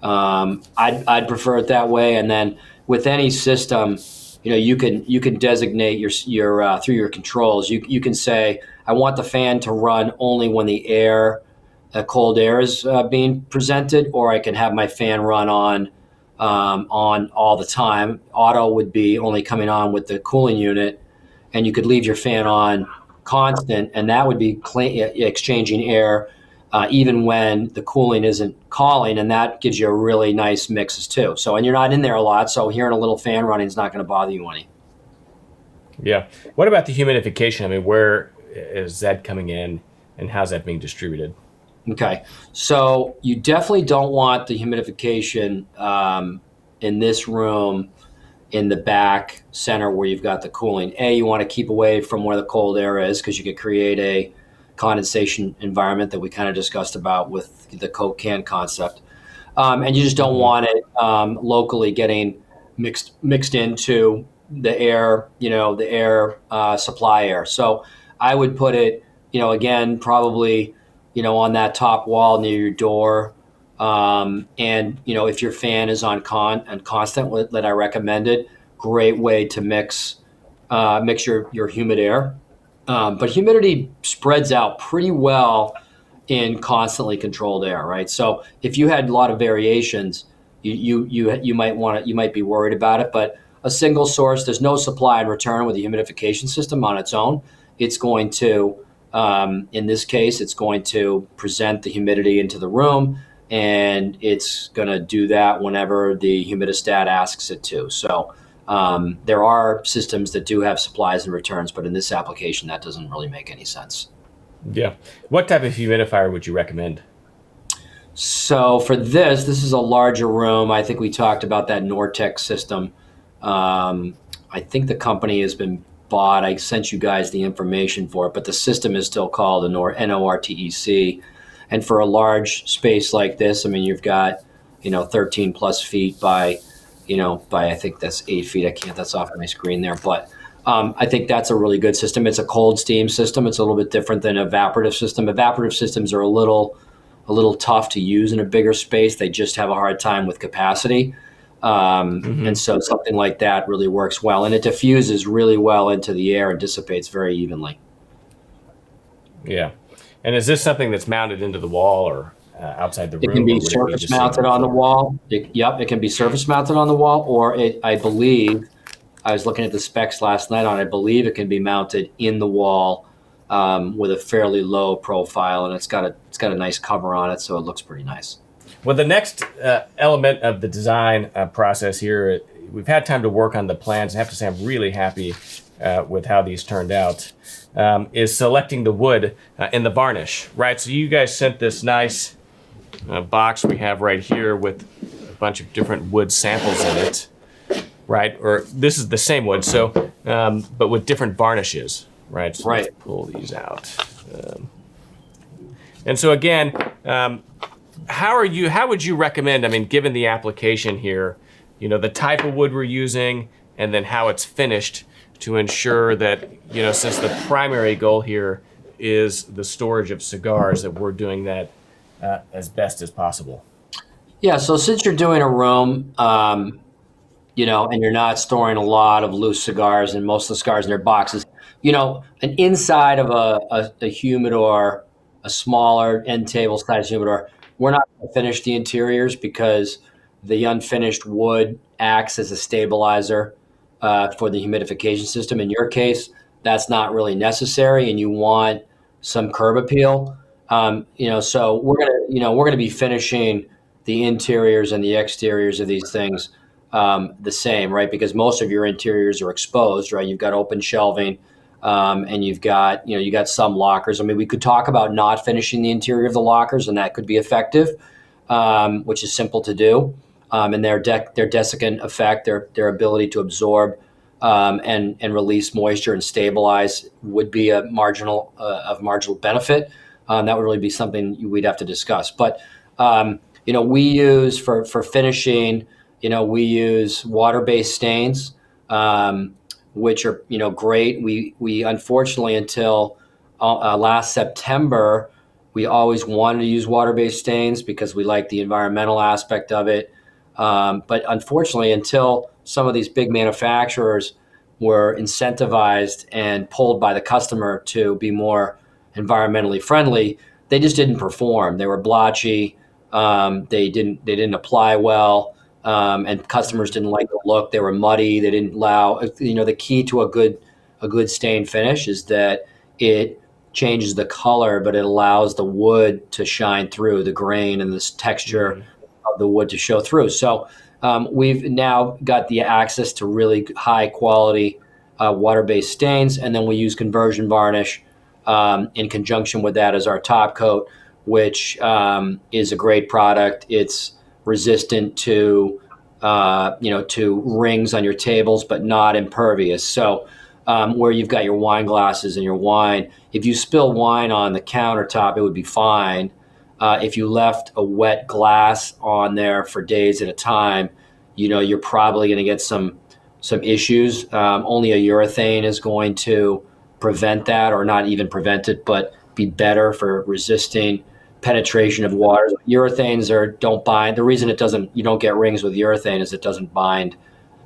I'd prefer it that way. And then with any system, you can designate your through your controls. You can say, I want the fan to run only when the cold air is being presented, or I can have my fan run on all the time. Auto would be only coming on with the cooling unit, and you could leave your fan on constant, and that would be exchanging air even when the cooling isn't calling, and that gives you a really nice mixes too. So, and you're not in there a lot, so hearing a little fan running is not going to bother you any. Yeah. What about the humidification? I mean, where is that coming in, and how's that being distributed? Okay, so you definitely don't want the humidification in this room in the back center where you've got the cooling. You want to keep away from where the cold air is because you could create a condensation environment that we kind of discussed about with the Coke can concept. And you just don't want it locally getting mixed into the air, the air supply air. So I would put it, again, probably, on that top wall near your door. And, if your fan is on constant that I recommended, great way to mix your humid air. But humidity spreads out pretty well in constantly controlled air, right? So if you had a lot of variations, you might be worried about it. But a single source, there's no supply and return with a humidification system on its own. It's going to, in this case, it's going to present the humidity into the room, and it's going to do that whenever the humidistat asks it to. So there are systems that do have supplies and returns, but in this application, that doesn't really make any sense. Yeah. What type of humidifier would you recommend? So for this is a larger room. I think we talked about that Nortec system. I think the company has been bought. I sent you guys the information for it, but the system is still called a Nortec. And for a large space like this, I mean, you've got, 13 plus feet by I think that's 8 feet. That's off my screen there. But I think that's a really good system. It's a cold steam system. It's a little bit different than evaporative system. Evaporative systems are a little tough to use in a bigger space. They just have a hard time with capacity. And so something like that really works well. And it diffuses really well into the air and dissipates very evenly. Yeah. And is this something that's mounted into the wall or outside the room? It can be surface mounted on the wall. It can be surface mounted on the wall, or I believe, I was looking at the specs last night I believe it can be mounted in the wall with a fairly low profile, and it's got a nice cover on it, so it looks pretty nice. Well, the next element of the design process here, we've had time to work on the plans. I have to say I'm really happy with how these turned out, is selecting the wood and the varnish, right? So you guys sent this nice box we have right here with a bunch of different wood samples in it, right? Or this is the same wood, so but with different varnishes, right? So right. Let's pull these out. And so again, how would you recommend, I mean, given the application here, the type of wood we're using and then how it's finished to ensure that, since the primary goal here is the storage of cigars, that we're doing that as best as possible? Yeah, so since you're doing a room, and you're not storing a lot of loose cigars, and most of the cigars in their boxes, an inside of a humidor, a smaller end table size humidor, we're not going to finish the interiors because the unfinished wood acts as a stabilizer for the humidification system. In your case, that's not really necessary, and you want some curb appeal. So we're gonna be finishing the interiors and the exteriors of these things the same, right? Because most of your interiors are exposed, right? You've got open shelving, and you've got some lockers. I mean, we could talk about not finishing the interior of the lockers, and that could be effective, which is simple to do. And their desiccant effect, their ability to absorb and release moisture and stabilize would be a marginal benefit. That would really be something we'd have to discuss. But we use for finishing, we use water-based stains, which are great. We unfortunately until last September, we always wanted to use water-based stains because we like the environmental aspect of it. But unfortunately, until some of these big manufacturers were incentivized and pulled by the customer to be more environmentally friendly, they just didn't perform. They were blotchy. They didn't apply well, and customers didn't like the look. They were muddy. They didn't allow. The key to a good a good stain finish is that it changes the color, but it allows the wood to shine through, the grain and this texture of the wood to show through. So we've now got the access to really high quality water-based stains, and then we use conversion varnish in conjunction with that as our top coat, which is a great product. It's resistant to to rings on your tables, but not impervious. So where you've got your wine glasses and your wine, if you spill wine on the countertop, it would be fine. If you left a wet glass on there for days at a time, you're probably going to get some issues. Only a urethane is going to prevent that, or not even prevent it, but be better for resisting penetration of water. Urethanes don't bind. The reason you don't get rings with urethane is it doesn't bind.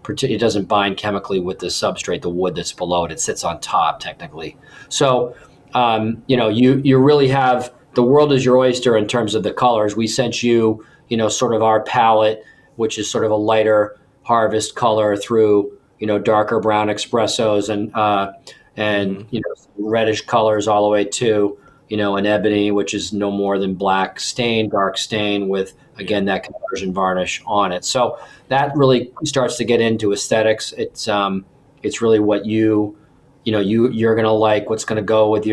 It doesn't bind chemically with the substrate, the wood that's below it. It sits on top technically. So, you really have, the world is your oyster in terms of the colors. We sent you, sort of our palette, which is sort of a lighter harvest color through, darker brown espressos and reddish colors all the way to, an ebony, which is no more than black stain, dark stain with, again, that conversion varnish on it. So that really starts to get into aesthetics. It's really what you're going to like, what's going to go with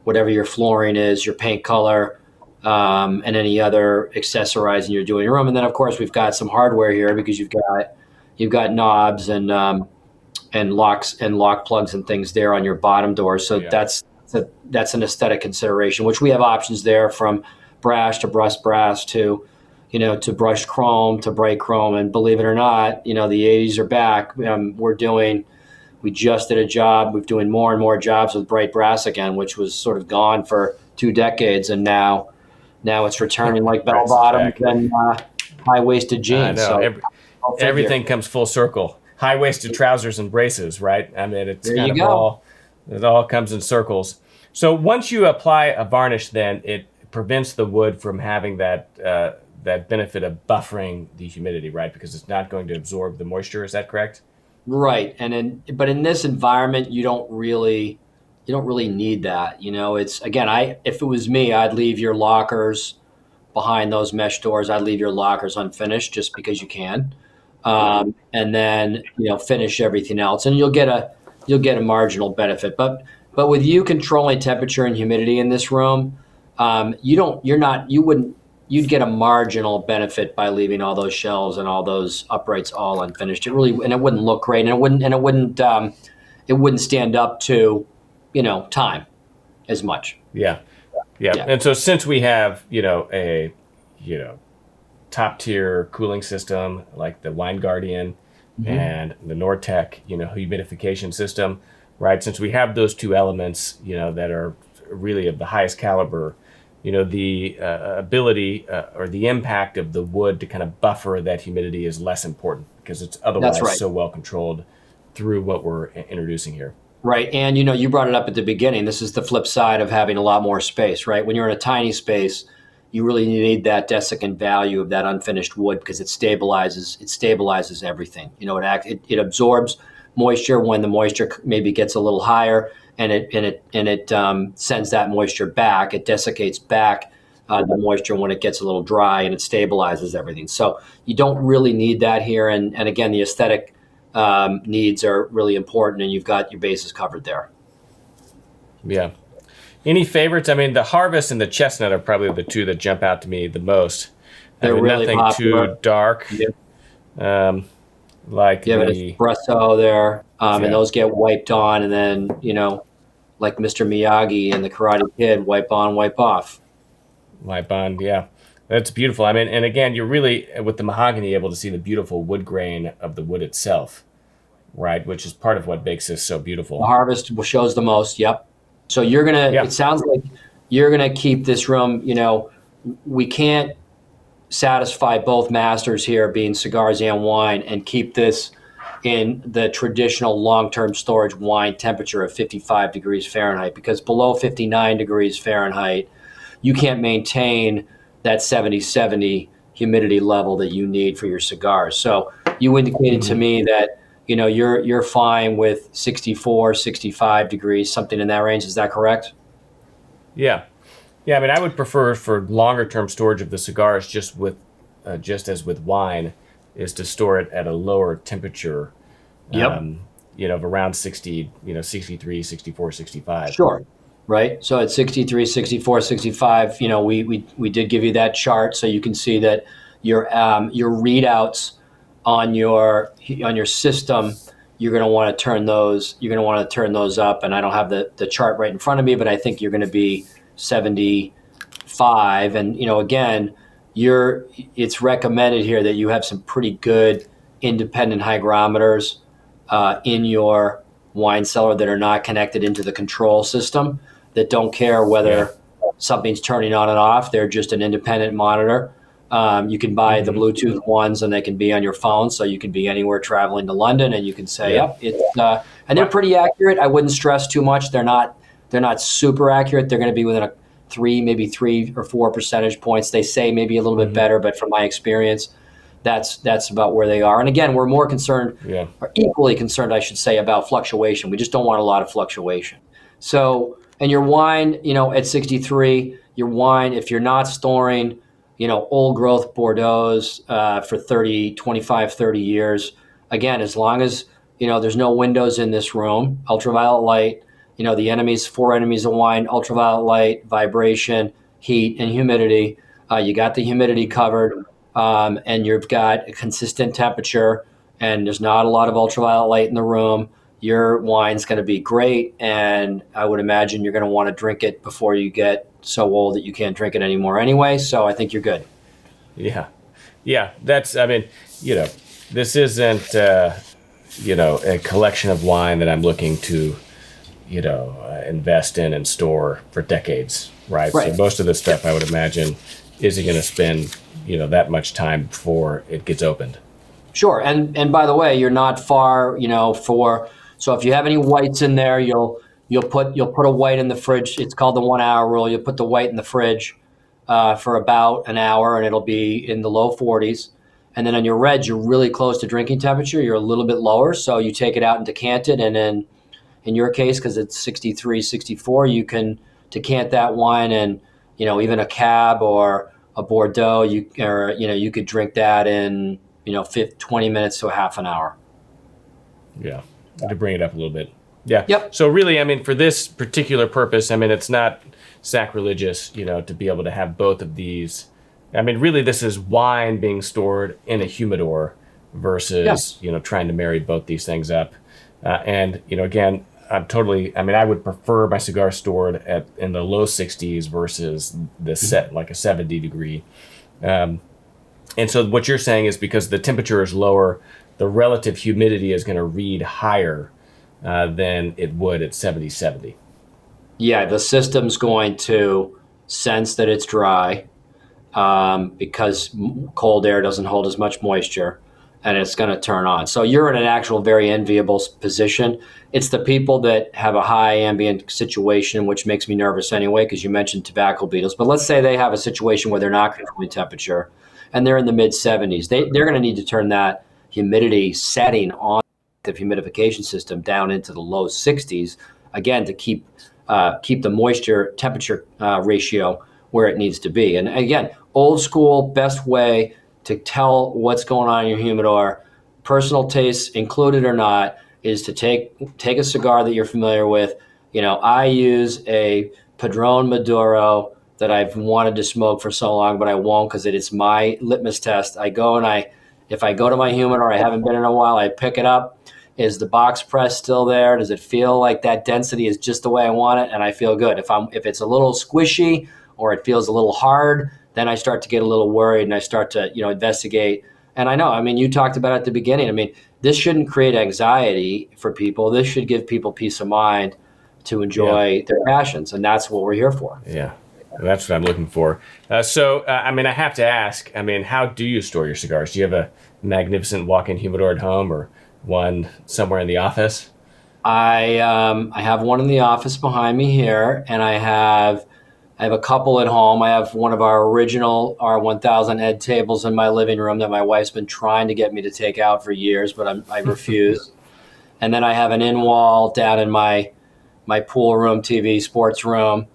whatever your flooring is, your paint color, and any other accessorizing you're doing in your room. And then of course we've got some hardware here because you've got knobs and locks and lock plugs and things there on your bottom door. So that's an aesthetic consideration, which we have options there from brass to brushed brass to brushed chrome to bright chrome. And believe it or not, the 80s are back. We just did a job. We're doing more and more jobs with bright brass again, which was sort of gone for 2 decades. And now it's returning like bell bottoms and high-waisted jeans. I know. Everything comes full circle. High-waisted trousers and braces, right? I mean, it's kind of it all comes in circles. So once you apply a varnish, then it prevents the wood from having that benefit of buffering the humidity, right? Because it's not going to absorb the moisture. Is that correct? Right. But in this environment, you don't really need that. It's, again, if it was me, I'd leave your lockers behind those mesh doors. I'd leave your lockers unfinished just because you can. And then, finish everything else, and you'll get a marginal benefit. But with you controlling temperature and humidity in this room, you'd get a marginal benefit by leaving all those shelves and all those uprights all unfinished. It wouldn't look great, and it wouldn't stand up to, time as much. Yeah. And so since we have, a, top tier cooling system like the Wine Guardian and the Nortec, humidification system, right? Since we have those two elements, that are really of the highest caliber, the ability or the impact of the wood to kind of buffer that humidity is less important because it's otherwise so well controlled through what we're introducing here. Right. And, you brought it up at the beginning. This is the flip side of having a lot more space, right? When you're in a tiny space, you really need that desiccant value of that unfinished wood because it stabilizes everything. It absorbs moisture when the moisture maybe gets a little higher, and it sends that moisture back. It desiccates back the moisture when it gets a little dry, and it stabilizes everything. So you don't really need that here. And again, the aesthetic needs are really important, and you've got your bases covered there. Yeah. Any favorites? I mean, the Harvest and the Chestnut are probably the two that jump out to me the most. They're really nothing popular. Too dark. Yeah. Like you have an espresso there, and those get wiped on, and then, like Mr. Miyagi and the Karate Kid, wipe on, wipe off. Wipe on, yeah. That's beautiful. I mean, and again, you're really, with the mahogany, able to see the beautiful wood grain of the wood itself, right? Which is part of what makes this so beautiful. The Harvest shows the most, yep. So you're going to, it sounds like you're going to keep this room, we can't satisfy both masters here, being cigars and wine, and keep this in the traditional long-term storage wine temperature of 55 degrees Fahrenheit, because below 59 degrees Fahrenheit, you can't maintain that 70 humidity level that you need for your cigars. So you indicated to me that, you're fine with 64, 65 degrees, something in that range. Is that correct? Yeah. Yeah, I mean, I would prefer for longer term storage of the cigars, just as with wine, is to store it at a lower temperature, Yep. of around 60, 63, 64, 65. Sure. Right. So at 63, 64, 65, we did give you that chart so you can see that your readouts on your system, you're going to want to turn those up. And I don't have the chart right in front of me, but I think you're going to be 75. And, again, it's recommended here that you have some pretty good independent hygrometers in your wine cellar that are not connected into the control system, that don't care whether something's turning on and off. They're just an independent monitor. You can buy the Bluetooth ones, and they can be on your phone, so you can be anywhere traveling to London, and you can say, "Yep." And they're pretty accurate. I wouldn't stress too much. They're not super accurate. They're going to be within maybe 3 or 4 percentage points. They say maybe a little bit better, but from my experience, that's about where they are. And again, we're more concerned, or equally concerned, I should say, about fluctuation. We just don't want a lot of fluctuation. So, and your wine, at 63, your wine, if you're not storing, old growth Bordeaux's for 25, 30 years, again, as long as, there's no windows in this room, ultraviolet light, the four enemies of wine: ultraviolet light, vibration, heat, and humidity. You got the humidity covered. And you've got a consistent temperature, and there's not a lot of ultraviolet light in the room, your wine's going to be great. And I would imagine you're going to want to drink it before you get so old that you can't drink it anymore anyway. So I think you're good. Yeah. Yeah. This isn't, a collection of wine that I'm looking to, invest in and store for decades. Right. So most of this stuff, I would imagine, isn't going to spend that much time before it gets opened. Sure. And by the way, you're not far, so if you have any whites in there, you'll put a white in the fridge. It's called the 1 hour rule. You'll put the white in the fridge for about an hour, and it'll be in the low 40s. And then on your reds, you're really close to drinking temperature. You're a little bit lower. So you take it out and decant it. And then in your case, because it's 63, 64, you can decant that wine, and, even a cab or a Bordeaux, you could drink that in 20 minutes to a half an hour. Yeah, to bring it up a little bit. Yeah. Yep. So really, I mean, for this particular purpose, I mean, it's not sacrilegious, to be able to have both of these. I mean, really, this is wine being stored in a humidor versus trying to marry both these things up. And again, I would prefer my cigar stored in the low 60s versus the set like a 70 degree. And so what you're saying is because the temperature is lower, the relative humidity is going to read higher than it would at 70. Yeah, the system's going to sense that it's dry because cold air doesn't hold as much moisture, and it's going to turn on. So you're in an actual very enviable position. It's the people that have a high ambient situation, which makes me nervous anyway, because you mentioned tobacco beetles. But let's say they have a situation where they're not controlling temperature, and they're in the mid 70s. They're going to need to turn that humidity setting on the humidification system down into the low 60s, again, to keep the moisture temperature ratio where it needs to be. And again, old school, best way to tell what's going on in your humidor, personal tastes included or not, is to take a cigar that you're familiar with. I use a Padron Maduro that I've wanted to smoke for so long, but I won't because it is my litmus test. I go and if I go to my humidor, I haven't been in a while, I pick it up. Is the box press still there? Does it feel like that density is just the way I want it? And I feel good. If it's a little squishy or it feels a little hard, then I start to get a little worried and I start to, investigate. And I know, I mean, you talked about it at the beginning. I mean, this shouldn't create anxiety for people. This should give people peace of mind to enjoy their passions. And that's what we're here for. Yeah, that's what I'm looking for. I have to ask, how do you store your cigars? Do you have a magnificent walk-in humidor at home or one somewhere in the office? I have one in the office behind me here, and I have a couple at home. I have one of our original R1000 Ed tables in my living room that my wife's been trying to get me to take out for years, but I refuse. And then I have an in-wall down in my pool room, TV, sports room,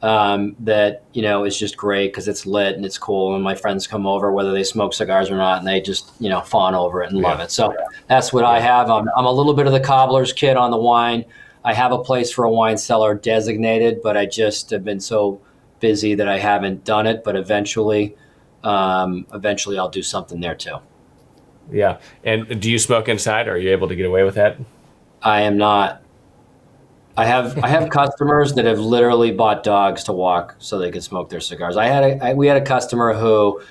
that, is just great because it's lit and it's cool. And my friends come over, whether they smoke cigars or not, and they just, fawn over it and love it. So that's what I have. I'm a little bit of the cobbler's kid on the wine. I have a place for a wine cellar designated, but I just have been so busy that I haven't done it. But eventually I'll do something there too. Yeah. And do you smoke inside? Are you able to get away with that? I am not. I have customers that have literally bought dogs to walk so they could smoke their cigars. We had a customer who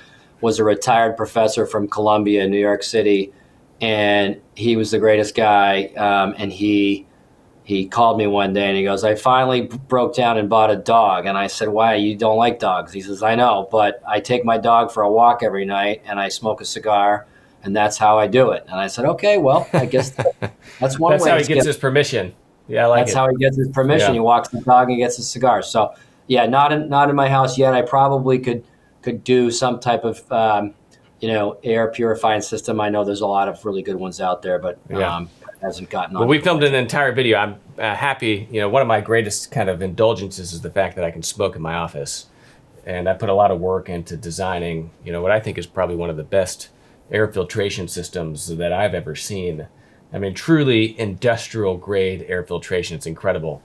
was a retired professor from Columbia in New York City, and he was the greatest guy. And he called me one day and he goes, "I finally broke down and bought a dog." And I said, "Why? You don't like dogs?" He says, "I know, but I take my dog for a walk every night and I smoke a cigar, and that's how I do it." And I said, "Okay, well, I guess that's one way." That's how he gets his permission. Yeah, I like That's how he gets his permission. Yeah. He walks the dog and gets his cigar. So, yeah, not in my house yet. I probably could do some type of air purifying system. I know there's a lot of really good ones out there, but hasn't gotten on. Well, we filmed an entire video. I'm happy. One of my greatest kind of indulgences is the fact that I can smoke in my office, and I put a lot of work into designing what I think is probably one of the best air filtration systems that I've ever seen. I mean, truly industrial grade air filtration. It's incredible.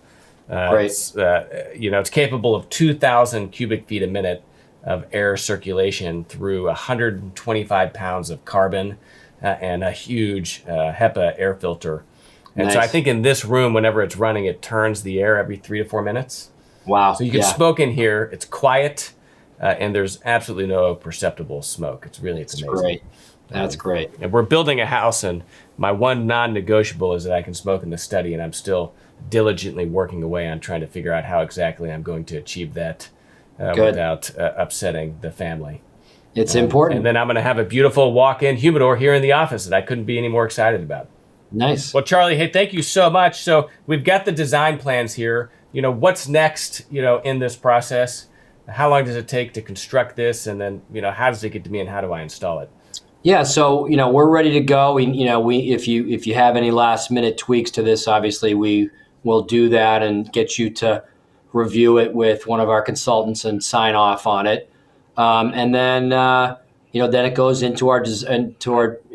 Great. It's capable of 2,000 cubic feet a minute of air circulation through 125 pounds of carbon and a huge HEPA air filter. And so I think in this room, whenever it's running, it turns the air every 3 to 4 minutes. Wow. So you can smoke in here. It's quiet, and there's absolutely no perceptible smoke. It's amazing. Great. That's great. And we're building a house, and my one non-negotiable is that I can smoke in the study, and I'm still diligently working away on trying to figure out how exactly I'm going to achieve that without upsetting the family. It's important. And then I'm going to have a beautiful walk-in humidor here in the office that I couldn't be any more excited about. Nice. Well, Charlie, hey, thank you so much. So we've got the design plans here. What's next, in this process? How long does it take to construct this? And then, how does it get to me and how do I install it? Yeah, so we're ready to go. If you have any last minute tweaks to this, obviously we will do that and get you to review it with one of our consultants and sign off on it. And then then it goes into our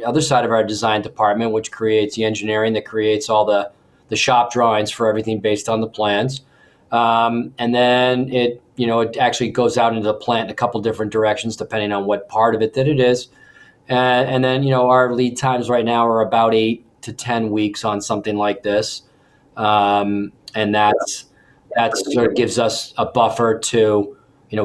other side of our design department, which creates the engineering that creates all the shop drawings for everything based on the plans. And then it actually goes out into the plant in a couple different directions depending on what part of it that it is. And then, our lead times right now are about 8 to 10 weeks on something like this. And that's sort of gives us a buffer to,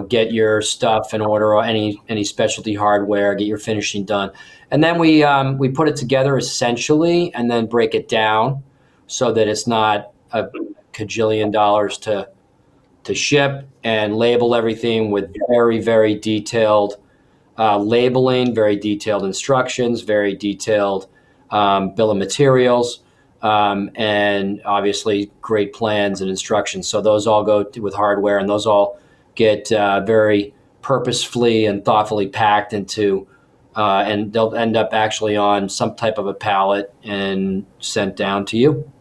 get your stuff in order, or any specialty hardware, get your finishing done. And then we put it together essentially and then break it down so that it's not a cajillion dollars to ship, and label everything with very, very detailed labeling, very detailed instructions, very detailed bill of materials, and obviously great plans and instructions. So those all go with hardware, and those all get very purposefully and thoughtfully packed into, and they'll end up actually on some type of a pallet and sent down to you.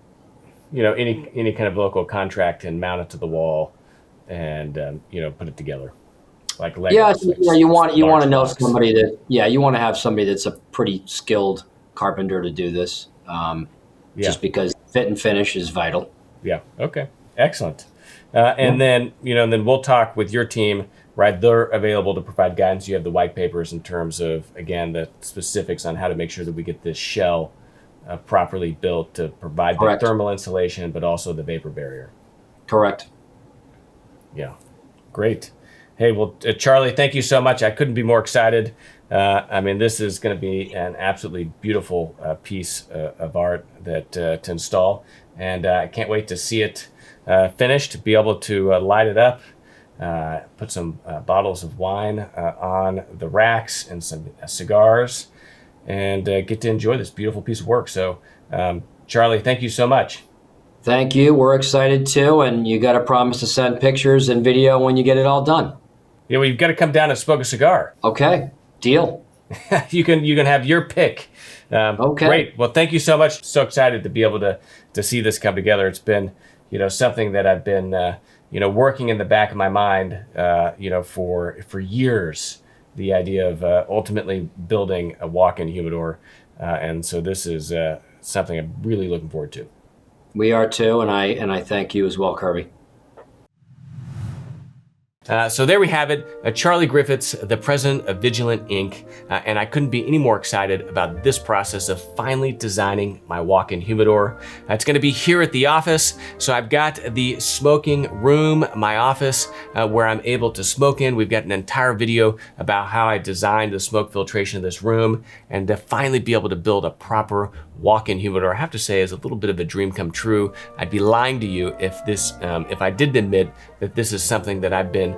Any kind of local contract and mount it to the wall and, put it together. Like Legos, you want to know somebody that you want to have somebody that's a pretty skilled carpenter to do this, just because fit and finish is vital. Yeah. Okay. Excellent. And then we'll talk with your team, right? They're available to provide guidance. You have the white papers in terms of, again, the specifics on how to make sure that we get this shell properly built to provide the thermal insulation, but also the vapor barrier. Correct. Yeah. Great. Hey, well, Charlie, thank you so much. I couldn't be more excited. This is going to be an absolutely beautiful piece of art that to install, and I can't wait to see it finished, be able to light it up, put some bottles of wine on the racks and some cigars, and get to enjoy this beautiful piece of work. So, Charlie, thank you so much. Thank you. We're excited too, and you got to promise to send pictures and video when you get it all done. Yeah, well, you've got to come down and smoke a cigar. Okay, deal. You can have your pick. Okay. Great. Well, thank you so much. So excited to be able to see this come together. It's been, something that I've been, working in the back of my mind, for years. The idea of ultimately building a walk-in humidor, and so this is something I'm really looking forward to. We are too, and I thank you as well, Kirby. So there we have it, Charlie Griffiths, the president of Vigilant Inc. And I couldn't be any more excited about this process of finally designing my walk-in humidor. It's gonna be here at the office. So I've got the smoking room, my office, where I'm able to smoke in. We've got an entire video about how I designed the smoke filtration of this room, and to finally be able to build a proper walk-in humidor, I have to say, is a little bit of a dream come true. I'd be lying to you if I didn't admit that this is something that I've been,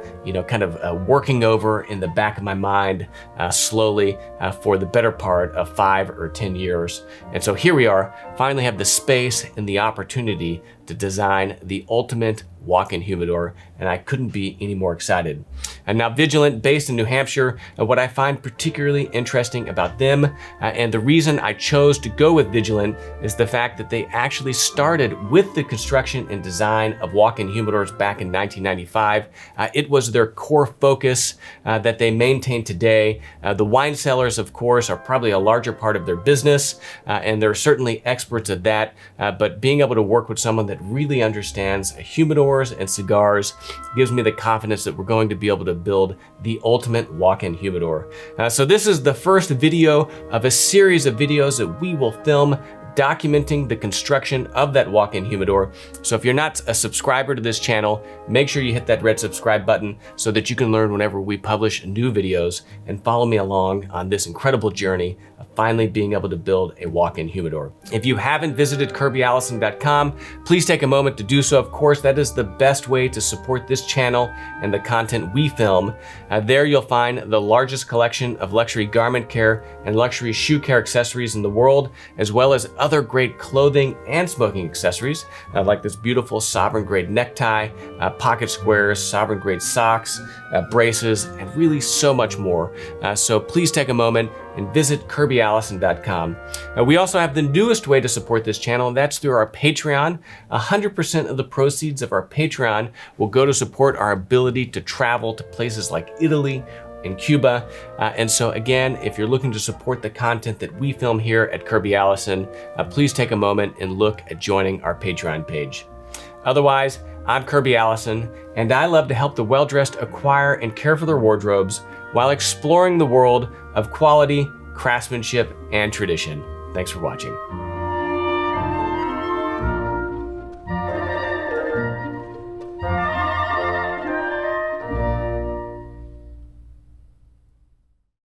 kind of working over in the back of my mind slowly for the better part of 5 or 10 years. And so here we are, finally have the space and the opportunity to design the ultimate walk-in humidor, and I couldn't be any more excited. And now Vigilant, based in New Hampshire, what I find particularly interesting about them, and the reason I chose to go with Vigilant, is the fact that they actually started with the construction and design of walk-in humidors back in 1995. It was their core focus that they maintain today. The wine cellars, of course, are probably a larger part of their business, and they're certainly experts at that, but being able to work with someone that really understands humidors and cigars gives me the confidence that we're going to be able to build the ultimate walk-in humidor. So this is the first video of a series of videos that we will film documenting the construction of that walk-in humidor. So if you're not a subscriber to this channel, make sure you hit that red subscribe button so that you can learn whenever we publish new videos, and follow me along on this incredible journey of finally being able to build a walk-in humidor. If you haven't visited kirbyallison.com, please take a moment to do so. Of course, that is the best way to support this channel and the content we film. There you'll find the largest collection of luxury garment care and luxury shoe care accessories in the world, as well as other great clothing and smoking accessories, like this beautiful sovereign grade necktie, pocket squares, sovereign grade socks, braces, and really so much more. So please take a moment and visit kirbyallison.com. We also have the newest way to support this channel, and that's through our Patreon. 100% of the proceeds of our Patreon will go to support our ability to travel to places like Italy and Cuba. And so again, if you're looking to support the content that we film here at Kirby Allison, please take a moment and look at joining our Patreon page. Otherwise, I'm Kirby Allison, and I love to help the well-dressed acquire and care for their wardrobes while exploring the world of quality, craftsmanship, and tradition. Thanks for watching.